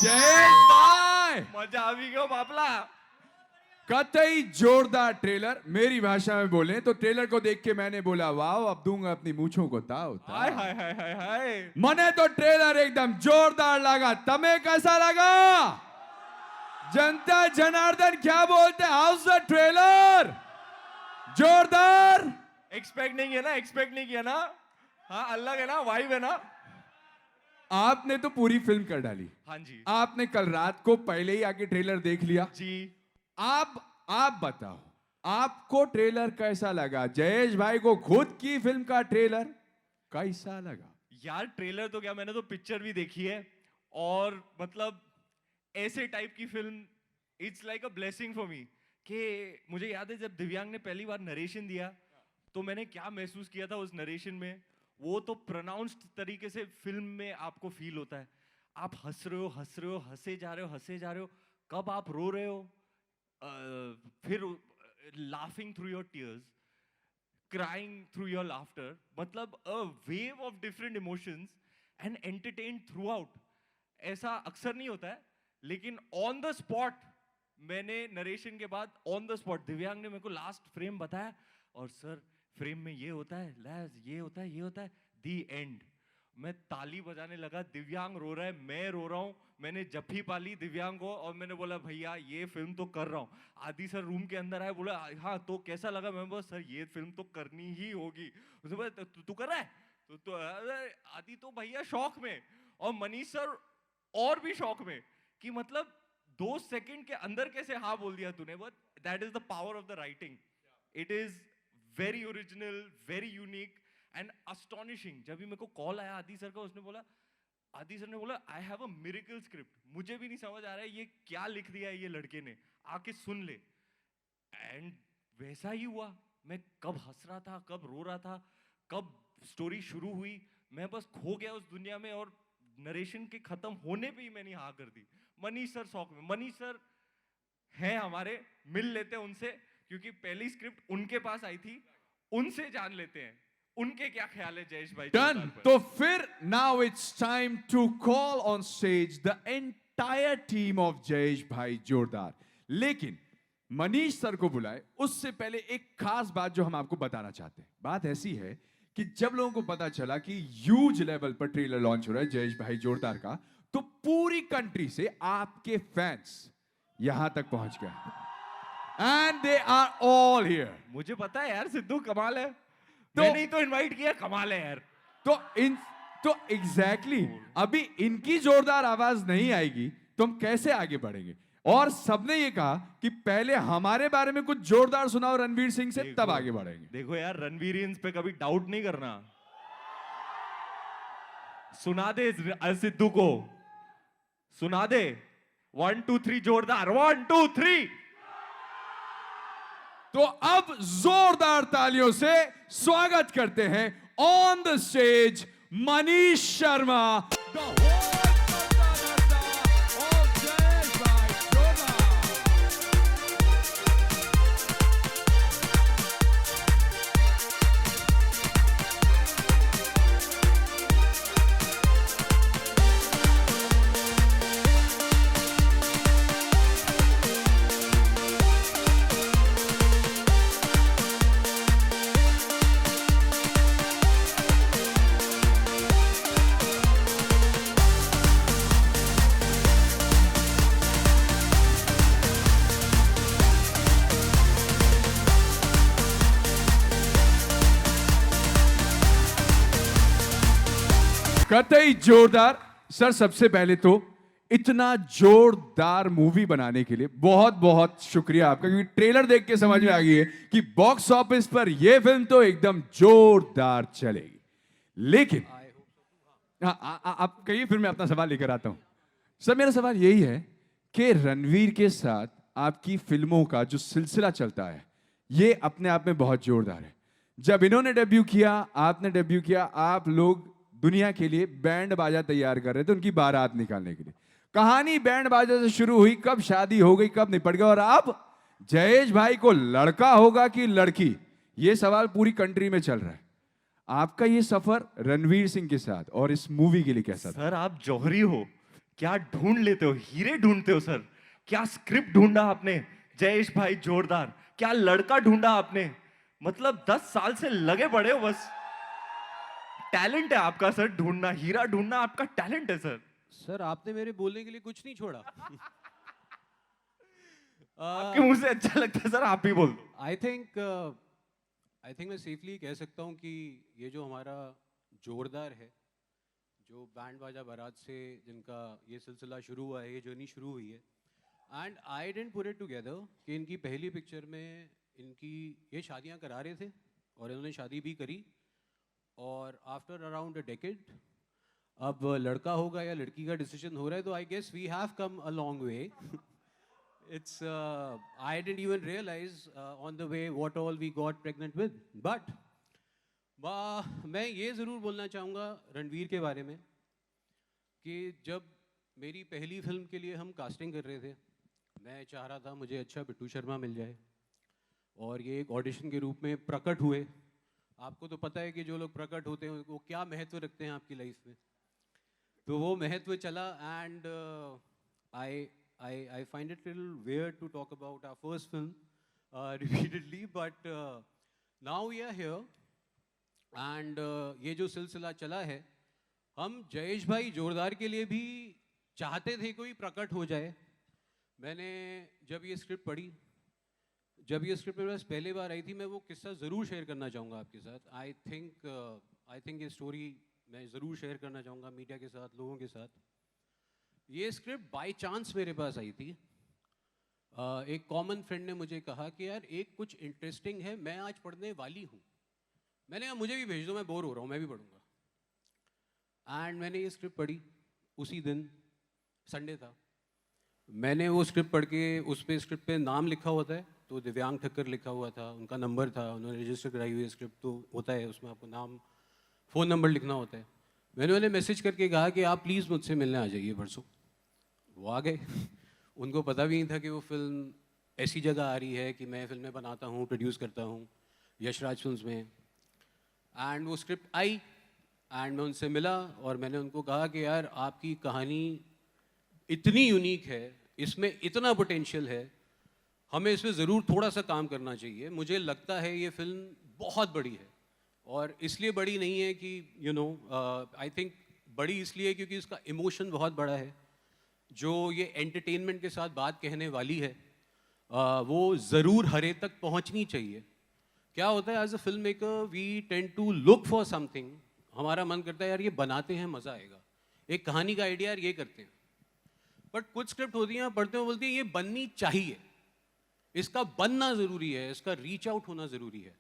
जयेश भाई मजा આવી ગયો બાપલા. कतई जोरदार ट्रेलर. मेरी भाषा में बोले तो ट्रेलर को देख के मैंने बोला वाह, अब दूंगा अपनी मूछों को ताव હાય ताव. હાય હાય હાય હાય. मने तो ट्रेलर एकदम जोरदार लगा. तमें कैसा लगा? जनता जनार्दन क्या बोलते हैं? हाउस द ट्रेलर जोरदार. एक्सपेक्ट नहीं किया ना, एक्सपेक्ट नहीं किया ना. हाँ अलग है ना, वाइब है ना. आपने तो पूरी फिल्म कर डाली. हाँ जी आपने कल रात को पहले ही आके ट्रेलर देख लिया. जी. आप बताओ, आपको ट्रेलर कैसा लगा? जयेश भाई को खुद की फिल्म का ट्रेलर कैसा लगा? यार ट्रेलर तो क्या, मैंने तो पिक्चर भी देखी है. और मतलब ऐसे टाइप की film, it's like a blessing for me. कि मुझे याद है जब दिव्यांग ने पहली बार नरेशन दिया तो मैंने क्या महसूस किया था उस नरेशन में. वो तो प्रोनाउंस्ड तरीके से फिल्म में आपको फील होता है. आप हंस रहे हो, हंस रहे हो, हंसे जा रहे हो, हंसे जा रहे हो. कब आप रो रहे हो, फिर laughing through your tears, crying through your laughter. मतलब a wave of different emotions and entertained throughout. ऐसा अक्सर नहीं होता है, लेकिन on the spot मैंने नरेशन के बाद on the spot दिव्यांग ने मेरे को लास्ट फ्रेम बताया और सर फ्रेम में ये होता है, लैज ये होता है, ये होता है, the end. मैं ताली बजाने लगा, दिव्यांग रो रहा है, मैं रो रहा हूँ. मैंने जफ्फी पाली दिव्यांग को और मैंने बोला भैया ये फिल्म तो कर रहा हूँ. आदि सर रूम के अंदर आए, बोला हाँ तो कैसा लगा? मैं बोला सर ये फिल्म तो करनी ही होगी. उसने बोला तू कर रहा है? तो आदि तो भैया शौक में, और मनीष सर और भी शौक में कि मतलब 2 सेकंड के अंदर कैसे हाँ बोल दिया तूने. But that is the power of the writing. It is very original, very unique and astonishing. जब भी मेरे को कॉल आया आदि सर का, उसने बोला, आदि सर ने बोला I have a miracle script. मुझे भी नहीं समझ आ रहा है ये क्या लिख दिया है ये लड़के ने, आके सुन ले. एंड वैसा ही हुआ. मैं कब हंस रहा था, कब रो रहा था, कब स्टोरी शुरू हुई, मैं बस खो गया उस दुनिया में. और नरेशन के खत्म होने पे ही मैंने हाँ कर दी. मनीष सर शौक में. मनीष सर हैं हमारे, मिल लेते हैं उनसे क्योंकि पहली स्क्रिप्ट उनके पास आई थी. उनसे जान लेते हैं उनके क्या ख्याल है जयेश भाई. डन. तो फिर now it's time to call on stage the entire team of Jayesh bhai Jordaar. लेकिन मनीष सर को बुलाए उससे पहले एक खास बात जो हम आपको बताना चाहते हैं. बात ऐसी है कि जब लोगों को पता चला कि ह्यूज लेवल पर ट्रेलर लॉन्च हो रहा है जयेश भाई जोरदार का, तो पूरी कंट्री से आपके फैंस यहां तक पहुंच गए. And they are all here. मुझे पता है यार सिद्धू कमाल है. तो मैंने ही तो इनवाइट किया, कमाल है यार. तो एग्जैक्टली अभी इनकी जोरदार आवाज नहीं आएगी तो हम कैसे आगे बढ़ेंगे? और सबने ये कहा कि पहले हमारे बारे में कुछ जोरदार सुनाओ रणवीर सिंह से, तब आगे बढ़ेंगे. देखो यार रणवीर पे कभी डाउट नहीं करना. सुना दे सिद्धू को, सुना दे. 1 2 3 जोरदार. 1 2 3. तो अब जोरदार तालियों से स्वागत करते हैं on the stage Manish Sharma. कतई जोरदार. सर सबसे पहले तो इतना जोरदार मूवी बनाने के लिए बहुत बहुत शुक्रिया आपका, क्योंकि ट्रेलर देख के समझ में आ गई है कि बॉक्स ऑफिस पर यह फिल्म तो एकदम जोरदार चलेगी. लेकिन आप कहिए, फिर मैं अपना सवाल लेकर आता हूं. सर मेरा सवाल यही है कि रणवीर के साथ आपकी फिल्मों का जो सिलसिला चलता है ये अपने आप में बहुत जोरदार है. जब इन्होंने डेब्यू किया, आपने डेब्यू किया, आप लोग दुनिया के लिए बैंड बाजा तैयार कर रहे थे उनकी बारात निकालने के लिए. कहानी बैंड बाजा से शुरू हुई, कब शादी हो गई, कब निपट गया, और अब जयेश भाई को लड़का होगा कि लड़की, ये सवाल पूरी कंट्री में चल रहा है. आपका ये सफर रणवीर सिंह के साथ और इस मूवी के लिए कैसा था? सर आप जौहरी हो, क्या ढूंढ लेते हो, हीरे ढूंढते हो सर। क्या स्क्रिप्ट ढूंढा आपने जयेश भाई, जोरदार। क्या लड़का ढूंढा आपने, मतलब 10 साल से लगे पड़े हो बस। टैलेंट है आपका सर, ढूंढना, हीरा ढूंढना आपका टैलेंट है सर। सर आपने मेरे बोलने के लिए कुछ नहीं छोड़ा। आपके मुंह से अच्छा लगता है सर, आप ही बोल दो। आई थिंक मैं सेफली कह सकता हूँ कि ये जो हमारा जोरदार है, जो बैंड बाजा बारात से जिनका ये सिलसिला शुरू हुआ है, ये जर्नी शुरू हुई है, and I didn't put it together कि इनकी पहली पिक्चर में इनकी ये शादियाँ करा रहे थे और इन्होंने शादी भी करी, और आफ्टर अराउंड अ डेकेड अब लड़का होगा या लड़की का डिसीजन हो रहा है, तो I guess we have come a long way. It's I didn't even realize on the way what all we got pregnant with. But मैं ये ज़रूर बोलना चाहूँगा रणवीर के बारे में कि जब मेरी पहली फिल्म के लिए हम कास्टिंग कर रहे थे, मैं चाह रहा था मुझे अच्छा बिट्टू शर्मा मिल जाए और ये एक ऑडिशन के रूप में प्रकट हुए। आपको तो पता है कि जो लोग प्रकट होते हैं वो क्या महत्व रखते हैं आपकी लाइफ में, तो वो महत्व चला। And I find it a little weird to talk about our first film repeatedly, but now we are here and ये जो सिलसिला चला है, हम जयेश भाई जोरदार के लिए भी चाहते थे कोई प्रकट हो जाए। मैंने जब ये स्क्रिप्ट पढ़ी, जब ये स्क्रिप्ट मेरे पास पहली बार आई थी, मैं वो किस्सा ज़रूर शेयर करना चाहूँगा आपके साथ। आई थिंक ये स्टोरी मैं ज़रूर शेयर करना चाहूँगा मीडिया के साथ, लोगों के साथ। ये स्क्रिप्ट बाय चांस मेरे पास आई थी। एक कॉमन फ्रेंड ने मुझे कहा कि यार एक कुछ इंटरेस्टिंग है, मैं आज पढ़ने वाली हूँ। मैंने कहा मुझे भी भेज दो, मैं बोर हो रहा हूँ, मैं भी पढ़ूंगा। एंड मैंने ये स्क्रिप्ट पढ़ी, उसी दिन संडे था। मैंने वो स्क्रिप्ट पढ़ के, उस पे स्क्रिप्ट पे नाम लिखा होता है, तो दिव्यांग ठक्कर लिखा हुआ था, उनका नंबर था, उन्होंने रजिस्टर कराई हुई स्क्रिप्ट, तो होता है उसमें आपको नाम, फ़ोन नंबर लिखना होता है। मैंने उन्हें मैसेज करके कहा कि आप प्लीज़ मुझसे मिलने आ जाइए परसों। वो आ गए। उनको पता भी नहीं था कि वो फिल्म ऐसी जगह आ रही है कि मैं फिल्में बनाता हूँ, प्रोड्यूस करता हूँ यशराज फिल्म्स में। एंड वो स्क्रिप्ट आई एंड मैं उनसे मिला और मैंने उनको कहा कि यार आपकी कहानी इतनी यूनिक है, इसमें इतना पोटेंशियल है, हमें इसमें ज़रूर थोड़ा सा काम करना चाहिए। मुझे लगता है ये फिल्म बहुत बड़ी है, और इसलिए बड़ी नहीं है कि आई थिंक बड़ी इसलिए क्योंकि इसका इमोशन बहुत बड़ा है। जो ये एंटरटेनमेंट के साथ बात कहने वाली है वो ज़रूर हरे तक पहुंचनी चाहिए। क्या होता है as a film maker, we tend to look for something, हमारा मन करता है यार ये बनाते हैं मज़ा आएगा, एक कहानी का आइडिया यार ये करते हैं। बट कुछ स्क्रिप्ट होती हैं, पढ़ते हो बोलती हैं ये बननी चाहिए, इसका बनना ज़रूरी है, इसका रीच आउट होना ज़रूरी है।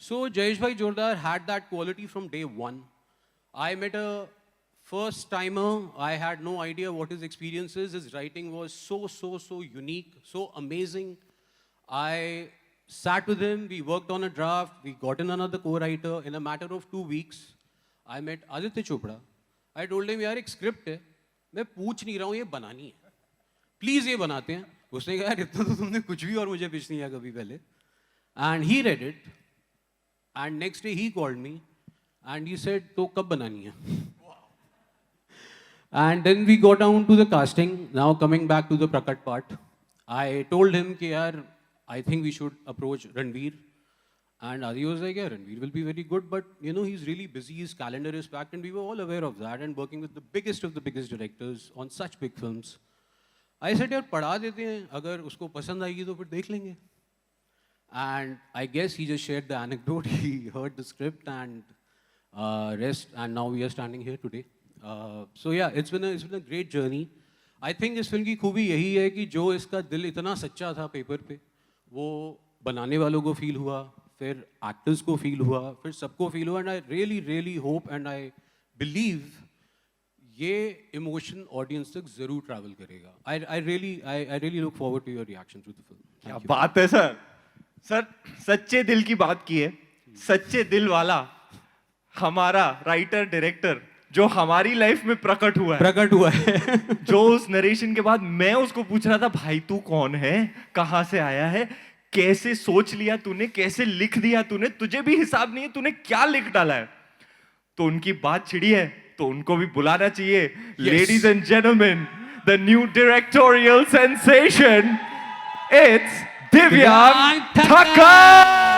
सो Jayesh bhai Jordaar had that quality from day one. I met a first timer, I had no idea what his experience is. His writing was so unique, so amazing. I sat with him, we worked on a draft, we got in another co-writer. In a matter of 2 weeks, I met Aditya Chopra. I told him, यार एक script है, मैं पूछ नहीं रहा हूँ, ये बनानी है, प्लीज़ ये बनाते हैं। उसने कहा यार इतना तो तुमने कुछ भी और मुझे पिच नहीं किया कभी पहले। And he read it, and next day he called me, and he said, तो कब बनानी है? And then we got down to the casting. Now coming back to the Prakat part, I told him कि यार I think we should approach Ranveer, and Adi was like yeah, Ranveer will be very good, but he's really busy, his calendar is packed, and we were all aware of that, and working with the biggest of the biggest directors on such big films. I said यार पढ़ा देते हैं, अगर उसको पसंद आएगी तो फिर देख लेंगे। And I guess he just shared the anecdote. He heard the script and rest, and now we are standing here today. So yeah, it's been a great journey. I think इस फिल्म की खूबी यही है कि जो इसका दिल इतना सच्चा था पेपर पे, वो बनाने वालों को फील हुआ, फिर एक्टर्स को फील हुआ, फिर सबको फील हुआ, and I really hope and I believe ये इमोशन ऑडियंस तक जरूर ट्रैवल करेगा। I really look forward to your reaction to the film. क्या बात है सर, सर सच्चे दिल की बात की है, सच्चे दिल वाला हमारा राइटर डायरेक्टर जो हमारी लाइफ में प्रकट हुआ है जो उस नरेशन के बाद मैं उसको पूछ रहा था, भाई तू कौन है, कहां से आया है, कैसे सोच लिया तूने, कैसे लिख दिया तूने, तुझे भी हिसाब नहीं है तूने क्या लिख डाला है। तो उनकी बात छिड़ी है तो उनको भी बुलाना चाहिए. Ladies and gentlemen, the new directorial sensation, it's Divyang Thakkar.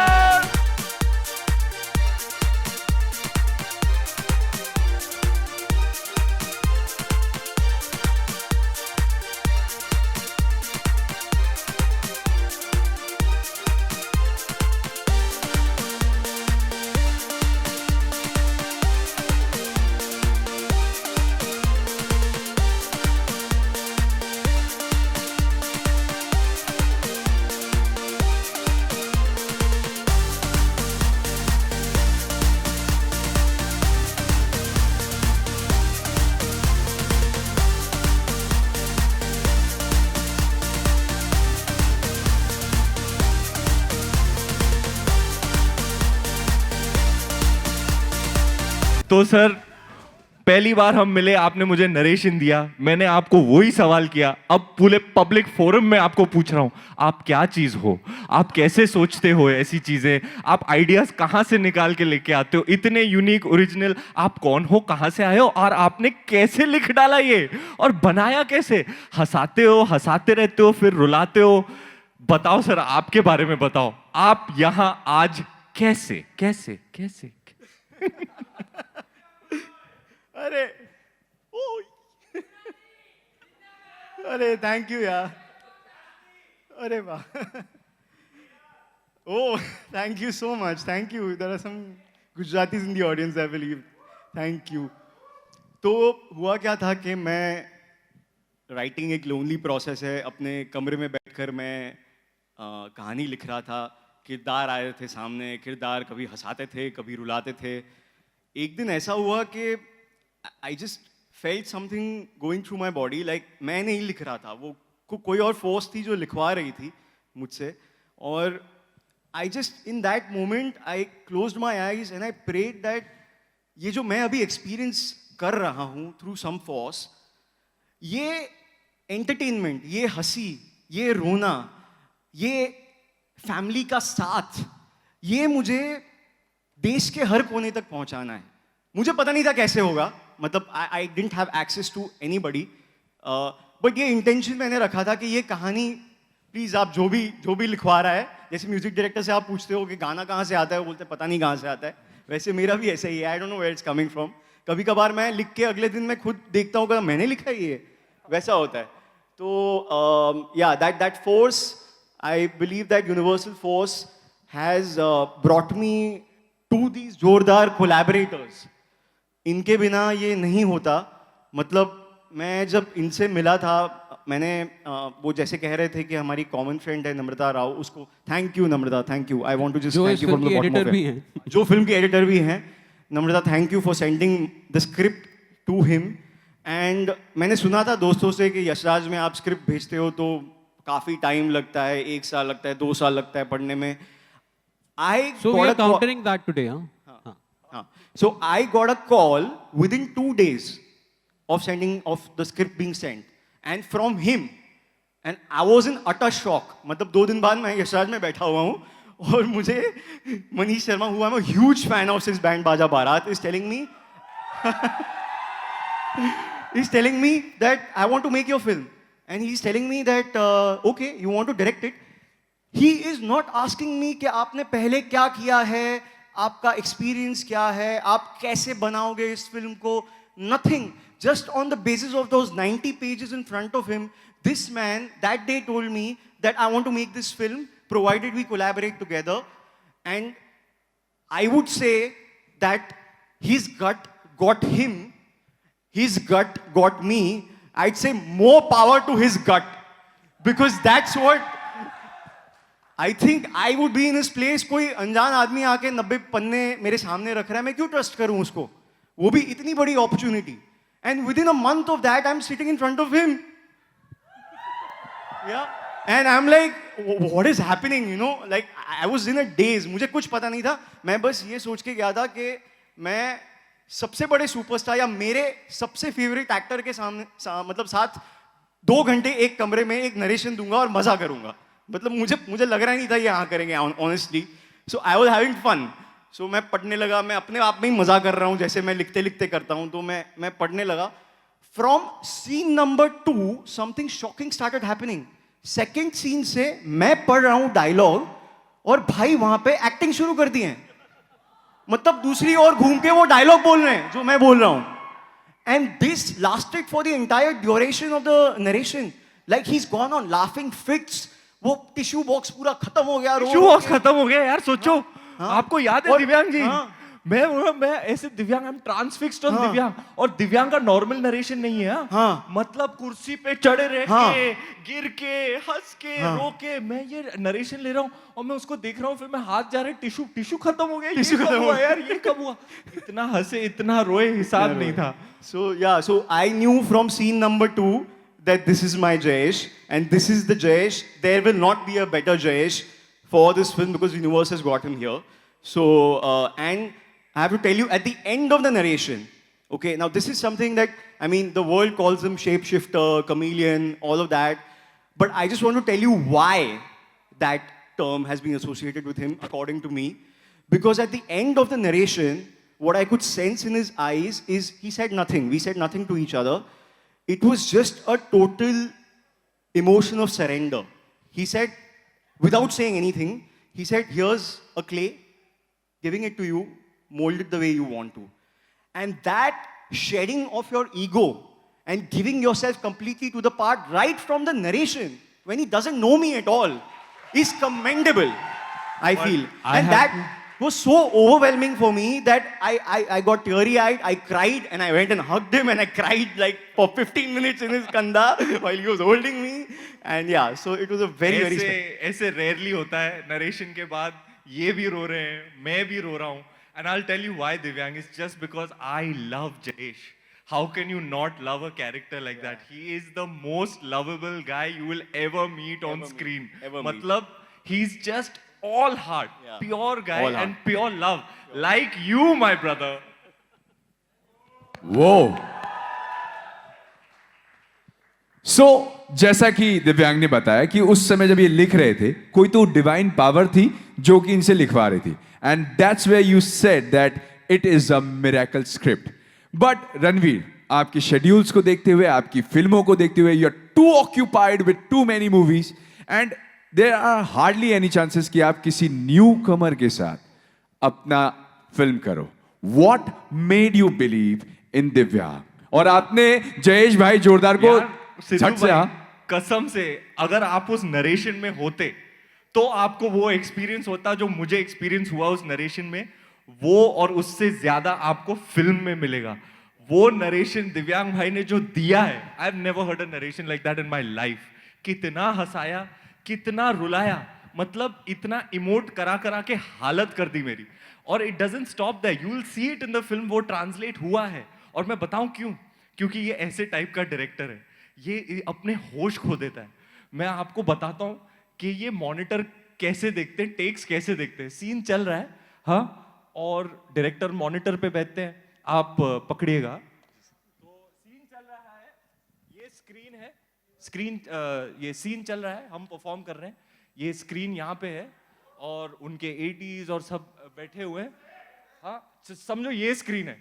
तो सर पहली बार हम मिले, आपने मुझे नरेशन दिया, मैंने आपको वही सवाल किया, अब पूरे पब्लिक फोरम में आपको पूछ रहा हूं, आप क्या चीज हो, आप कैसे सोचते हो ऐसी चीजें, आप आइडियाज कहां से निकाल के लेके आते हो, इतने यूनिक ओरिजिनल, आप कौन हो, कहां से आए हो, और आपने कैसे लिख डाला ये और बनाया कैसे, हंसाते हो, हंसाते रहते हो, फिर रुलाते हो. बताओ सर, आपके बारे में बताओ, आप यहां आज कैसे कैसे कैसे अरे ओ अरे थैंक यू यार. अरे वाह. Oh, thank you so much. Thank you. There are some Gujaratis in the audience, I believe. Thank you. तो हुआ क्या था कि मैं राइटिंग एक लोनली प्रोसेस है. अपने कमरे में बैठकर मैं कहानी लिख रहा था. किरदार आए थे सामने, किरदार कभी हंसाते थे, कभी रुलाते थे. एक दिन ऐसा हुआ कि I just felt something going through my body. Like मैं नहीं लिख रहा था, वो कोई और फोर्स थी जो लिखवा रही थी मुझसे. और I just in that moment I closed my eyes and I prayed that ये जो मैं अभी एक्सपीरियंस कर रहा हूँ through some force, ये एंटरटेनमेंट, ये हंसी, ये रोना, ये फैमिली का साथ, ये मुझे देश के हर कोने तक पहुंचाना है. मुझे पता नहीं था कैसे होगा, मतलब I didn't have access to anybody, but ये इंटेंशन मैंने रखा था कि ये कहानी प्लीज आप जो भी लिखवा रहा है, जैसे म्यूजिक डायरेक्टर से आप पूछते हो कि गाना कहाँ से आता है, वो बोलते पता नहीं कहाँ से आता है, वैसे मेरा भी ऐसा ही है. I don't know where it's coming from. कभी कभार मैं लिख के अगले दिन मैं खुद देखता हूँ कि मैंने लिखा है ये, वैसा होता है. तो या that force, I believe that universal force has brought me to these जोरदार कोलैबोरेटर्स. इनके बिना ये नहीं होता. मतलब मैं जब इनसे मिला था, मैंने वो जैसे कह रहे थे कि हमारी कॉमन फ्रेंड है नम्रता राव, उसको thank you Namrata, thank you. I want to just thank you from the bottom of it. जो फिल्म की एडिटर भी हैं Namrata, thank you for sending the script to him. And मैंने सुना था दोस्तों से कि यशराज में आप स्क्रिप्ट भेजते हो तो काफ़ी टाइम लगता है, 1 साल लगता है, 2 साल लगता है पढ़ने में. So we are countering that today, huh? So I got a call within 2 days of the script being sent, and from him, and I was in utter shock. मतलब 2 दिन बाद मैं यशराज में बैठा हुआ हूँ और मुझे Manish Sharma, who I'm a huge fan of since Band Baja Bharat, is telling me that I want to make your film, and he's telling me that okay, you want to direct it. He is not asking me कि आपने पहले क्या किया है, आपका experience क्या है, आप कैसे बनाओगे इस फिल्म को. Nothing. Just on the basis of those 90 pages in front of him, this man that day told me that I want to make this film, provided we collaborate together. And I would say that his gut got him, his gut got me. I'd say more power to his gut, because that's what I think I would be in his place. कोई अनजान आदमी आके 90 पन्ने मेरे सामने रख रहा है, मैं क्यों ट्रस्ट करूं उसको, वो भी इतनी बड़ी opportunity. And within a month of that, I'm sitting in front of him. Yeah. And I'm like, what is happening, you know? Like, I was in a daze. मुझे कुछ पता नहीं था. मैं बस ये सोच के गया था कि मैं सबसे बड़े सुपरस्टार या मेरे सबसे फेवरेट एक्टर के सामने मतलब साथ 2 घंटे एक कमरे में एक नरेशन दूंगा और मजा करूंगा. मतलब मुझे लग रहा नहीं था ये यहाँ करेंगे, honestly. So I was having fun. So मैं पढ़ने लगा, मैं अपने आप में ही मजा कर रहा हूँ जैसे मैं लिखते लिखते करता हूँ, तो मैं पढ़ने लगा. From scene number 2 something shocking started happening. Second scene से मैं पढ़ रहा हूँ डायलॉग और भाई वहां पे एक्टिंग शुरू कर दी है. मतलब दूसरी ओर घूम के वो डायलॉग बोल रहे हैं जो मैं बोल रहा हूँ. And this lasted for the entire duration of the narration. Like he is gone on laughing fits. वो टिश्यू बॉक्स पूरा खत्म हो गया. टिश्यू बॉक्स खत्म हो गया यार. सोचो हाँ. आपको याद है और- दिव्यांग जी, हाँ. मैं ऐसे दिव्यांग, आई एम ट्रांसफिक्स्ड ऑन दिव्यांग. और दिव्यांग का नॉर्मल नरेशन नहीं है. हाँ. मतलब कुर्सी पे चढ़े रह हाँ. के, गिर के, हंस के, हाँ. रो के मैं ये नरेशन ले रहा हूँ और मैं उसको देख रहा हूँ. फिर मैं हाथ जा रहे टिश्यू खत्म हो गया. ये टिश्यू कब खत्म हुआ हो यार, ये कब हुआ? इतना हंसे, इतना रोए, हिसाब नहीं था. So yeah, so I knew from scene number 2 that this is my Jayesh and this is the Jayesh. There will not be a better Jayesh for this film because universe has got him here. So and I have to tell you at the end of the narration. Okay, now this is something that I mean the world calls him shapeshifter, chameleon, all of that. But I just want to tell you why that term has been associated with him, according to me. Because at the end of the narration, what I could sense in his eyes is he said nothing. We said nothing to each other. It was just a total emotion of surrender. He said, without saying anything, he said, here's a clay, giving it to you, mold it the way you want to. And that shedding of your ego and giving yourself completely to the part right from the narration, when he doesn't know me at all, is commendable, I feel. I And have that was so overwhelming for me that I got teary-eyed, I cried, and I went and hugged him, and I cried like for 15 minutes in his kanda while he was holding me. And yeah, so it was a very, very special. ऐसे rarely होता है. Narration के बाद ये भी रो रहे हैं, मैं भी रो रहा हूँ. And I'll tell you why, Divyang. It's just because I love Jayesh. How can you not love a character like that? He is the most lovable guy you will ever meet on screen. Ever meet. Matlab, he's just all heart, Yeah. pure guy All heart. and pure love. Like you, my brother. वो सो जैसा कि दिव्यांग ने बताया कि उस समय जब ये लिख रहे थे, कोई तो डिवाइन पावर थी जो कि इनसे लिखवा रही थी. And that's where you said that it is a miracle script. But Ranveer, आपके शेड्यूल्स को देखते हुए, आपकी फिल्मों को देखते हुए, you are too occupied with too many movies and there are hardly any chances कि आप किसी न्यू कमर के साथ अपना फिल्म करो. What made you believe in दिव्यांग? और आपने जयेश भाई जोरदार को यार, सिद्धू झट से भाई, हाँ कसम से अगर आप उस नरेशन में होते तो आपको वो एक्सपीरियंस होता जो मुझे एक्सपीरियंस हुआ उस नरेशन में. वो और उससे ज्यादा आपको फिल्म में मिलेगा. वो नरेशन दिव्यांग भाई ने जो दिया है, I have never heard a narration like that in my life. कितना हंसाया, कितना रुलाया, मतलब इतना इमोट करा करा के हालत कर दी मेरी. और it doesn't stop that, you will see it in the film. वो ट्रांसलेट हुआ है. और मैं बताऊं क्यों? क्योंकि ये ऐसे टाइप का डायरेक्टर है, ये अपने होश खो देता है. मैं आपको बताता हूं कि ये मॉनिटर कैसे देखते हैं, टेक्स कैसे देखते हैं. सीन चल रहा है, हाँ, और डायरेक्टर मॉनिटर पे बैठते हैं. आप पकड़िएगा, तो सीन चल रहा है, ये स्क्रीन है, स्क्रीन, ये सीन चल रहा है, हम परफॉर्म कर रहे हैं, ये स्क्रीन यहाँ पे है और उनके 80s और सब बैठे हुए हैं. हाँ, समझो ये स्क्रीन है,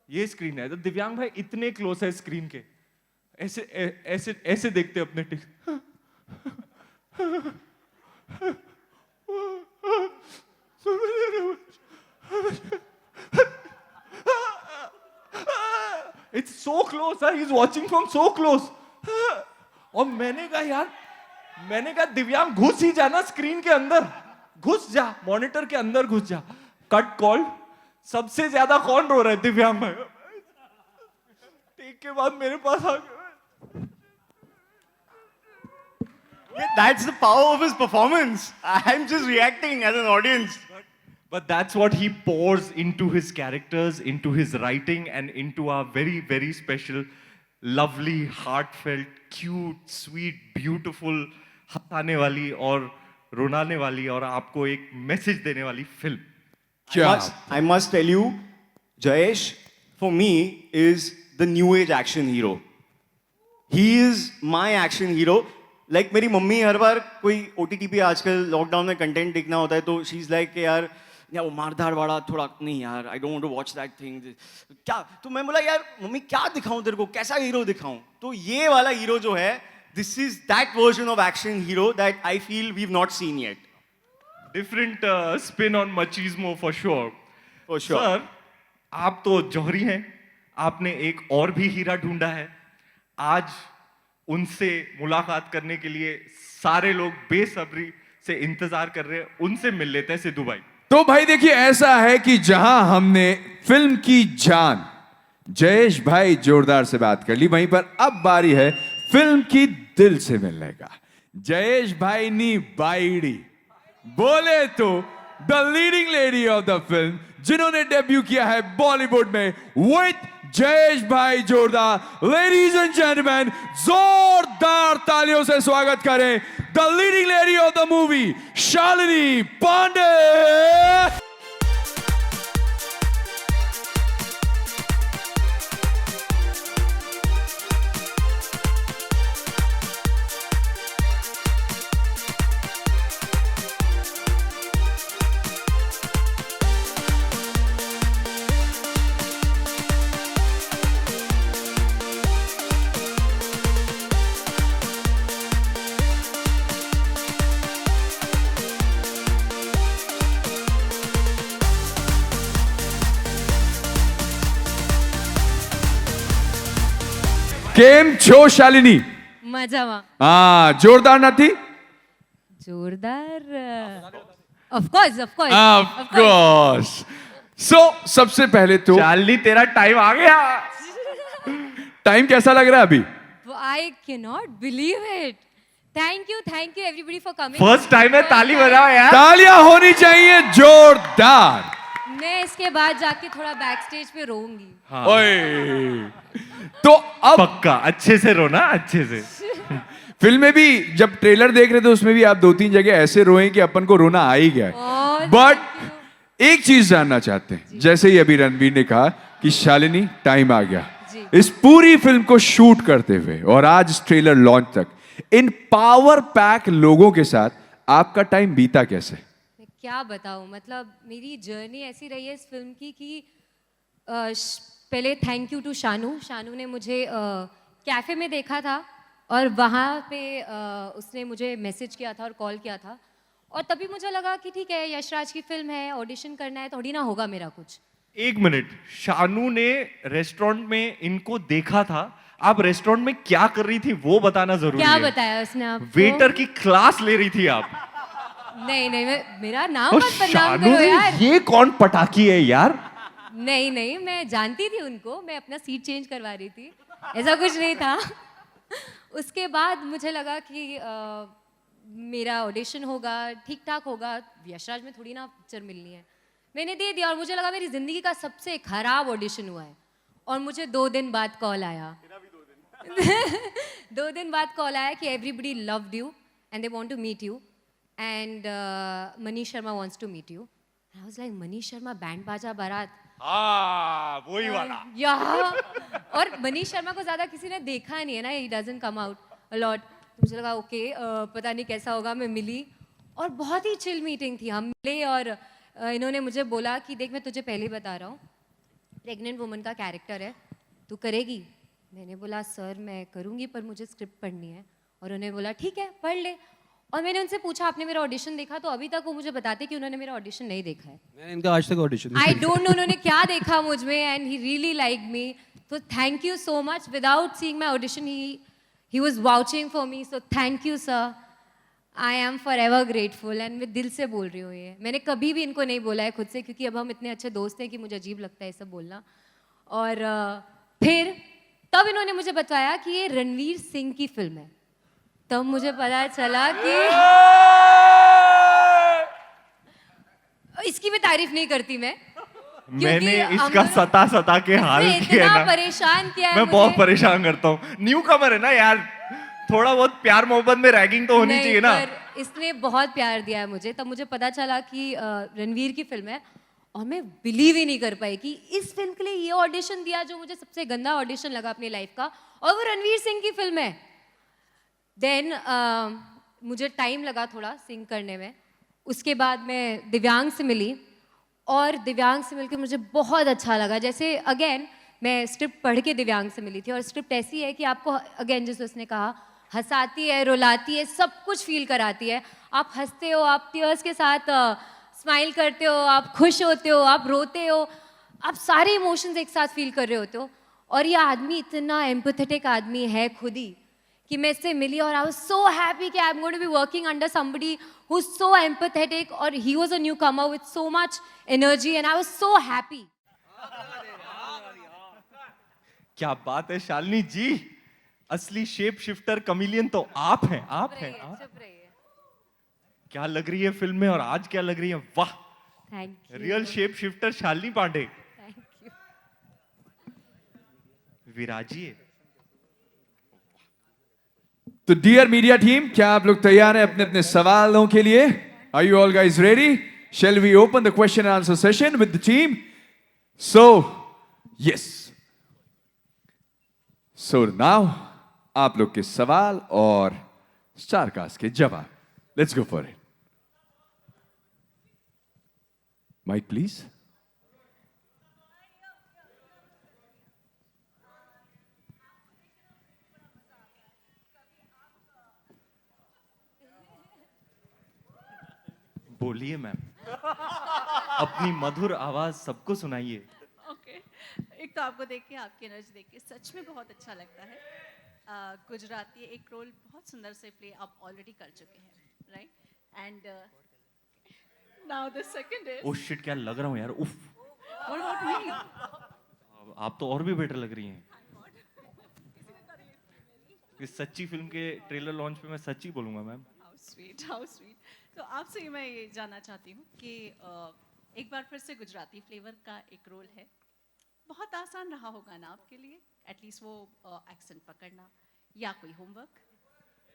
ये स्क्रीन है. तो दिव्यांग भाई इतने क्लोज है स्क्रीन के, ऐसे ऐसे ऐसे देखते अपने टिक. It's so close, huh? He's watching from so close. और मैंने कहा यार, मैंने कहा दिव्यांग घुस ही जाना स्क्रीन के अंदर, घुस जा, मॉनिटर के अंदर घुस जा. Cut call. सबसे ज्यादा कौन रो रहा है? दिव्यांग भाई. टेक के बाद मेरे पास आ गया. Yeah, that's the power of his performance. I'm just reacting as an audience. But that's what he pours into his characters, into his writing, and into our very, very special, lovely, heartfelt, cute, sweet, beautiful, हंसाने वाली और रुलाने वाली और आपको एक message देने वाली film. क्या I must tell you, Jayesh, for me, is the new age action hero. He is my action hero. Like मेरी मम्मी हर बार कोई OTT पे आजकल लॉकडाउन में कंटेंट देखना होता है तो शी इज लाइक यार या वो मारधाड़ वाला थोड़ा नहीं यार, I don't want to watch that thing. क्या, तो मैं बोला यार मम्मी क्या दिखाऊं तेरे को, कैसा हीरो दिखाऊं? तो ये वाला हीरो जो है, this is that version of action hero that I feel we have not seen yet. Different spin on machismo for sure. For sure. Sir, आप तो जौहरी हैं, आपने एक और भी हीरा ढूंढा है। आज उनसे मुलाकात करने के लिए सारे लोग बेसब्री से इंतजार कर रहे हैं, उनसे मिल लेते हैं सिद्धू भाई। तो भाई देखिए, ऐसा है कि जहां हमने फिल्म की जान जयेश भाई जोरदार से बात कर ली, वहीं पर अब बारी है फिल्म की दिल से मिलने का। जयेश भाई नी बाईडी बोले तो the leading lady of the film, जिन्होंने डेब्यू किया है बॉलीवुड में विद जयेश भाई जोरदार। लेडीज एंड जेंटलमैन, जोरदार तालियों से स्वागत करें the leading lady of the movie, Shalini Pandey. કેમ છો શાલિની? મજામાં. જોરદાર નથી? જોરદાર. Of course. Of course. So सबसे पहले तो शालिनी, तेरा टाइम आ गया। टाइम कैसा लग रहा है अभी? I cannot believe it. Thank you everybody for coming. First time है, ताली बजाओ यार। तालियां होनी चाहिए जोरदार। मैं इसके बाद जाके थोड़ा बैक स्टेज पे रोऊंगी. ओए, तो अब पक्का अच्छे से रोना, अच्छे से। फिल्म में भी जब ट्रेलर देख रहे थे उसमें भी आप 2-3 जगह ऐसे रोए कि अपन को रोना आ ही गया है। बट एक चीज जानना चाहते हैं, जैसे ही अभी रणवीर ने कहा कि शालिनी टाइम आ गया, इस पूरी फिल्म को शूट करते हुए और आज इस ट्रेलर लॉन्च तक इन पावर पैक लोगों के साथ आपका टाइम बीता कैसे? मैं क्या बताऊं, मतलब मेरी जर्नी ऐसी रही है इस फिल्म की कि पहले थैंक यू टू शानू ने मुझे कैफ़े में देखा था और वहाँ पे उसने मुझे मैसेज किया था और कॉल किया था, और तभी मुझे लगा कि ठीक है, यशराज की फिल्म है, ऑडिशन करना है, थोड़ी ना होगा मेरा कुछ। एक मिनट, शानू ने रेस्टोरेंट में इनको देखा था, आप रेस्टोरेंट में क्या कर रही थी वो बताना जरूरी क्या है। बताया उसने आपको? वेटर की क्लास ले रही थी आप। नहीं मेरा नाम और मत बदनाम शानू करो ने, यार। ये कौन पटाखी है यार? नहीं मैं जानती थी उनको, मैं अपना सीट चेंज करवा रही थी, ऐसा कुछ नहीं था। उसके बाद मुझे लगा कि मेरा ऑडिशन होगा, ठीक ठाक होगा, यशराज में थोड़ी ना पिक्चर मिलनी है। मैंने दे दिया और मुझे लगा मेरी ज़िंदगी का सबसे खराब ऑडिशन हुआ है। और मुझे 2 दिन बाद कॉल आया। 2 दिन बाद कॉल आया कि everybody loved you and they want to meet you and Manish Sharma wants to meet you. I was like, Manish Sharma Band Baaja Baaraat, वही वाला। या और मनीष शर्मा को ज्यादा किसी ने देखा नहीं है ना, he doesn't come out a lot. मुझे लगा ओके, पता नहीं कैसा होगा। मैं मिली और बहुत ही चिल मीटिंग थी। हम मिले और इन्होंने मुझे बोला कि देख, मैं तुझे पहले ही बता रहा हूँ, प्रेग्नेंट वुमन का कैरेक्टर है, तू करेगी? मैंने बोला सर मैं करूँगी, पर मुझे स्क्रिप्ट पढ़नी है। और उन्होंने बोला ठीक है पढ़ ले। और मैंने उनसे पूछा आपने मेरा ऑडिशन देखा? तो अभी तक वो मुझे बताते कि उन्होंने मेरा ऑडिशन नहीं देखा है। मैंने इनका आज तक ऑडिशन आई डोंट नो उन्होंने क्या देखा मुझ में, and he really like me. तो thank you so much. Without seeing my audition he was vouching for me, so thank you sir. I am forever grateful and मैं दिल से बोल रही हूँ ये। मैंने कभी भी इनको नहीं बोला है खुद से, क्योंकि अब हम इतने अच्छे दोस्त हैं कि मुझे अजीब लगता है ये सब बोलना। और फिर तब इन्होंने मुझे बताया कि ये रणवीर सिंह की फिल्म है। तब मुझे पता चला कि इसकी भी तारीफ नहीं करती मैं, मैंने इसका सता के हाल किया इतना ना, परेशान किया है मैं मुझे। बहुत परेशान करता हूँ। न्यू कमर है ना यार, थोड़ा बहुत प्यार मोहब्बत में रैगिंग तो होनी नहीं, चाहिए ना। पर इसने बहुत प्यार दिया है मुझे। तब मुझे पता चला कि रणवीर की फिल्म है, और मैं बिलीव ही नहीं कर पाई कि इस फिल्म के लिए ये ऑडिशन दिया जो मुझे सबसे गंदा ऑडिशन लगा अपनी लाइफ का, और वो रणवीर सिंह की फिल्म है। देन मुझे टाइम लगा थोड़ा सिंग करने में। उसके बाद मैं दिव्यांग से मिली और दिव्यांग से मिलकर मुझे बहुत अच्छा लगा। जैसे अगेन मैं स्क्रिप्ट पढ़ के दिव्यांग से मिली थी और स्क्रिप्ट ऐसी है कि आपको अगेन जैसे उसने कहा हंसाती है, रुलाती है, सब कुछ फील कराती है। आप हंसते हो, आप टीयर्स के साथ स्माइल करते हो, आप खुश होते हो, आप रोते हो, आप सारे इमोशंस एक साथ फील कर रहे होते हो। और ये आदमी इतना एम्पैथेटिक आदमी है खुद ही कि मैं इससे मिली और आई वाज सो हैप्पी कि I am going to be working under somebody who is so empathetic और he was a newcomer with so much energy and I was so happy. क्या बात है शालिनी जी, असली शेप शिफ्टर कमिलियन तो आप हैं, आप हैं आप। चुप रहिए। क्या लग रही है फिल्म में और आज क्या लग रही है, वाह। Thank you. Real shape shifter Shalini Pandey, thank you. विराजिए। तो डियर मीडिया टीम, क्या आप लोग तैयार हैं अपने अपने सवालों के लिए? Are you all guys ready? Shall we open the question and answer session with the team? So, yes. So now, आप लोग के सवाल और स्टारकास्ट के जवाब. Let's go for it. Mic, please. बोलिए मैम, अपनी मधुर आवाज सबको सुनाइए। ओके एक तो आपको देख के, आपकी एनर्जी देख के सच में बहुत अच्छा लगता है। गुजराती एक रोल बहुत सुंदर से प्ले आप ऑलरेडी कर चुके हैं, right? And now the second is oh shit, क्या लग रहा हूँ यार, उफ। What about me? आप तो और भी बेटर लग रही हैं। इस सच्ची फिल्म के ट्रेलर लॉन्च पे मैं सच्ची बोलूंगा ma'am. How sweet, how sweet. तो आपसे ही मैं ये जानना चाहती हूँ कि एक बार फिर से गुजराती फ्लेवर का एक रोल है, बहुत आसान रहा होगा ना आपके लिए, एटलीस्ट वो एक्सेंट पकड़ना, या कोई होमवर्क?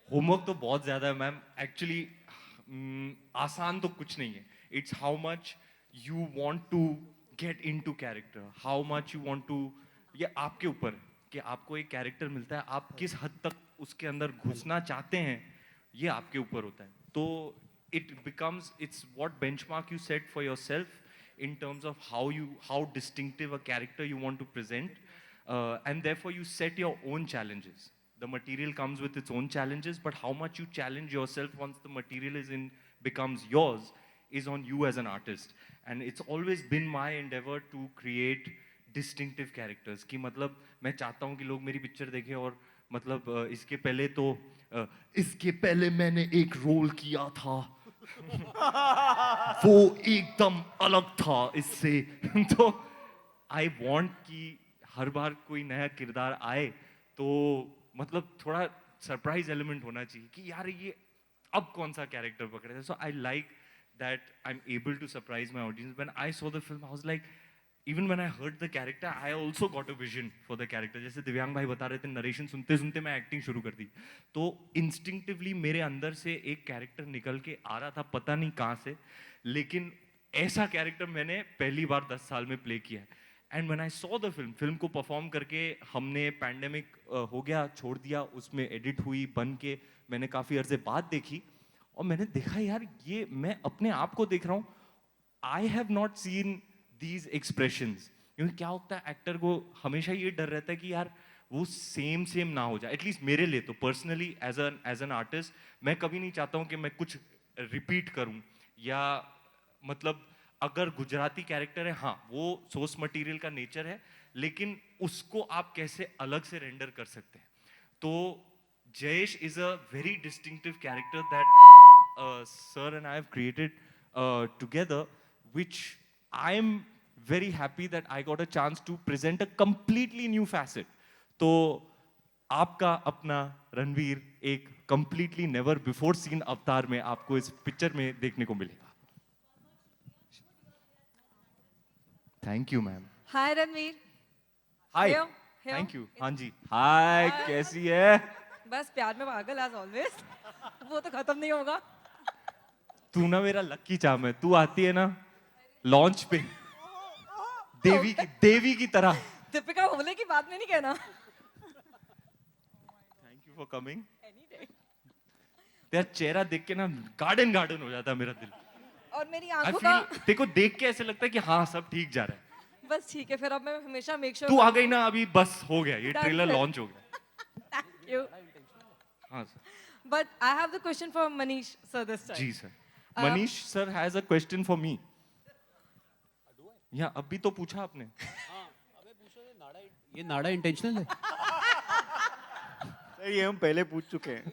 होमवर्क तो बहुत ज्यादा है मैम। एक्चुअली आसान तो कुछ नहीं है। It's how much you want to get into character, how much you want to, ये आपके ऊपर है कि आपको एक कैरेक्टर मिलता है, आप किस हद तक उसके अंदर घुसना चाहते हैं, ये आपके ऊपर होता है। तो it becomes, it's what benchmark you set for yourself in terms of how distinctive a character you want to present, and therefore you set your own challenges. The material comes with its own challenges, but how much you challenge yourself once the material becomes yours is on you as an artist. And it's always been my endeavor to create distinctive characters कि मतलब मैं चाहता हूँ कि लोग मेरी picture देखें और मतलब इसके पहले मैंने एक रोल किया था वो एकदम अलग था इससे। तो आई वॉन्ट कि हर बार कोई नया किरदार आए तो मतलब थोड़ा सरप्राइज एलिमेंट होना चाहिए कि यार ये अब कौन सा कैरेक्टर पकड़े थे। So I like that I am able to surprise my audience. When I saw the film I was like, even when I heard the character I also got a vision for the character. जैसे दिव्यांग भाई बता रहे थे, narration सुनते सुनते मैं acting शुरू कर दी, तो इंस्टिंक्टिवली मेरे अंदर से एक कैरेक्टर निकल के आ रहा था, पता नहीं कहाँ से, लेकिन ऐसा कैरेक्टर मैंने पहली बार 10 साल में प्ले किया है। And when I saw the film को परफॉर्म करके, हमने पैंडेमिक हो गया छोड़ दिया, उसमें एडिट हुई बन के मैंने काफ़ी अर्से बाद देखी और मैंने देखा यार ये मैं अपने आप को देख रहा हूँ। I have not scene these expressions, क्योंकि क्या होता है एक्टर को हमेशा ये डर रहता है कि यार वो सेम ना हो जाए। एटलीस्ट मेरे लिए तो पर्सनली एज एन आर्टिस्ट मैं कभी नहीं चाहता हूँ कि मैं कुछ रिपीट करूँ, या मतलब अगर गुजराती कैरेक्टर है, हाँ वो सोर्स मटेरियल का नेचर है, लेकिन उसको आप कैसे अलग से रेंडर कर सकते हैं। तो Jayesh is a very distinctive character that sir and I have created together, which I am very happy that I got a chance to present a completely new facet. तो आपका अपना रणवीर एक completely never before seen अवतार में आपको इस picture में देखने को मिलेगा। Thank you ma'am. Hi Ranveer. Hi। Hello, hello। Thank you। हाँ जी। Hi, कैसी है? बस प्यार में पागल एज ऑलवेज। वो तो खत्म नहीं होगा। तू ना मेरा लक्की चाम है, तू आती है ना लॉन्च पे देवी की तरह। दीपिका होले की बात में नहीं कहना। Thank you for coming. तेरा चेहरा देख के ना गार्डन हो जाता है मेरा दिल। और मेरी आई आंखों का फील देखो देख के ऐसे लगता है कि हाँ सब ठीक जा रहा है। बस ठीक है, फिर अब मैं हमेशा मेक श्योर तू आ गई ना अभी, बस हो गया, ये Done ट्रेलर फिर। लॉन्च हो गया। Thank you. हाँ sir. But I have the question for Manish sir this time. जी sir. Manish sir has a question for me. या अभी तो पूछा आपने। ये नाड़ा इंटेंशनल है? सर ये हम पहले पूछ चुके हैं।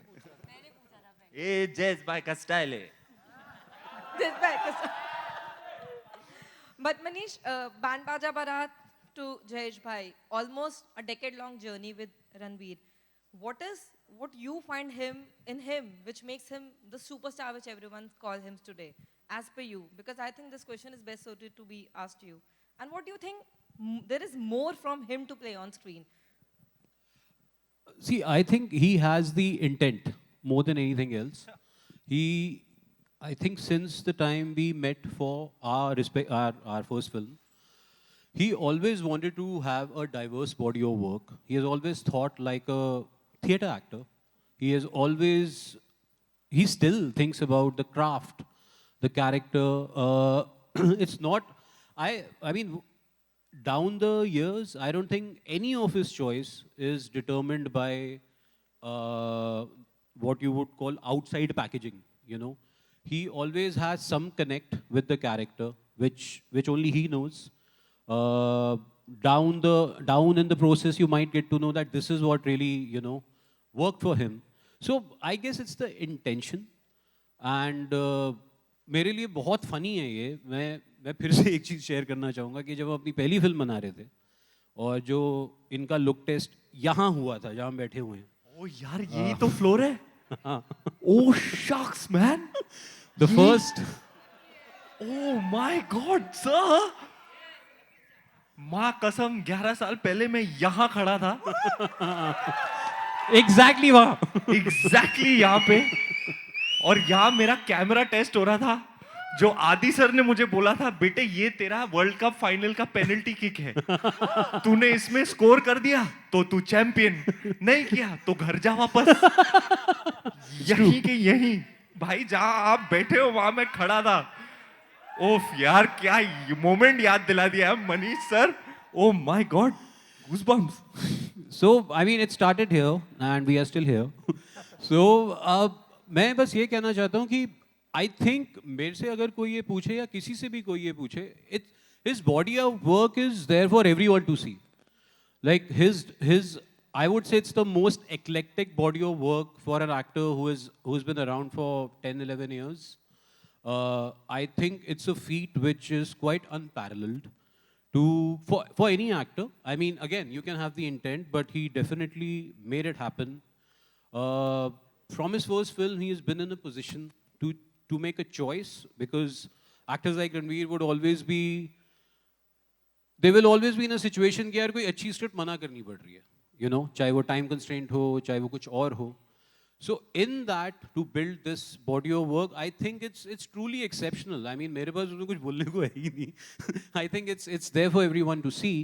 ये जैज भाई का स्टाइल है। But Manish, Band Baja Barat to Jayesh Bhai, almost a decade-long journey with Ranveer. What you find in him, which makes him the superstar which everyone calls him today, as per you? Because I think this question is best suited to be asked to you. And what do you think there is more from him to play on screen? See, I think he has the intent more than anything else. I think since the time we met for our first film, he always wanted to have a diverse body of work. He has always thought like a theater actor. He still thinks about the craft, the character. It's not, I mean, down the years, I don't think any of his choice is determined by what you would call outside packaging, you know. He always has some connect with the character, which only he knows. Down in the process, you might get to know that this is what really, you know, worked for him. So I guess it's the intention. And मेरे लिए बहुत funny है ये। मैं फिर से एक चीज़ share करना चाहूँगा कि जब हम अपनी पहली फिल्म बना रहे थे और जो इनका लुक टेस्ट यहाँ हुआ था, जहाँ हम बैठे हुए हैं। ओ यार यही तो फ्लोर है। हाँ। O shucks man. The first, oh my God sir, माँ कसम 11 साल पहले मैं यहाँ खड़ा था। exactly वहाँ। एग्जैक्टली यहाँ पे, और यहाँ मेरा कैमरा टेस्ट हो रहा था। जो आदि सर ने मुझे बोला था, बेटे ये तेरा वर्ल्ड कप फाइनल का पेनल्टी किक है, तूने इसमें स्कोर कर दिया तो तू चैंपियन, नहीं किया तो घर जा वापस। यहीं के यहीं भाई जहां आप बैठे हो वहां मैं खड़ा था। ओफ यार क्या मोमेंट याद दिला दिया है Manish sir. O my God, goosebumps. So I mean, it started here, and we are still here. So मैं बस ये कहना चाहता हूँ कि I think मेरे से अगर कोई ये पूछे या किसी से भी कोई ये पूछे, his body of work is there for everyone to see. Like his I would say it's the most eclectic body of work for an actor who's been around for 10, 11 years. I think it's a feat which is quite unparalleled for any actor. I mean, again, you can have the intent, but he definitely made it happen. From his first film, he has been in a position to make a choice, because actors like Ranveer would always be, they will always be in a situation कि यार कोई अच्छी script मना करनी पड़ रही है, you know, चाहे वो time constraint हो, चाहे वो कुछ और हो. So in that, to build this body of work, I think it's truly exceptional. I mean, मेरे पास उसमें कुछ बोलने को है ही नहीं. I think it's there for everyone to see.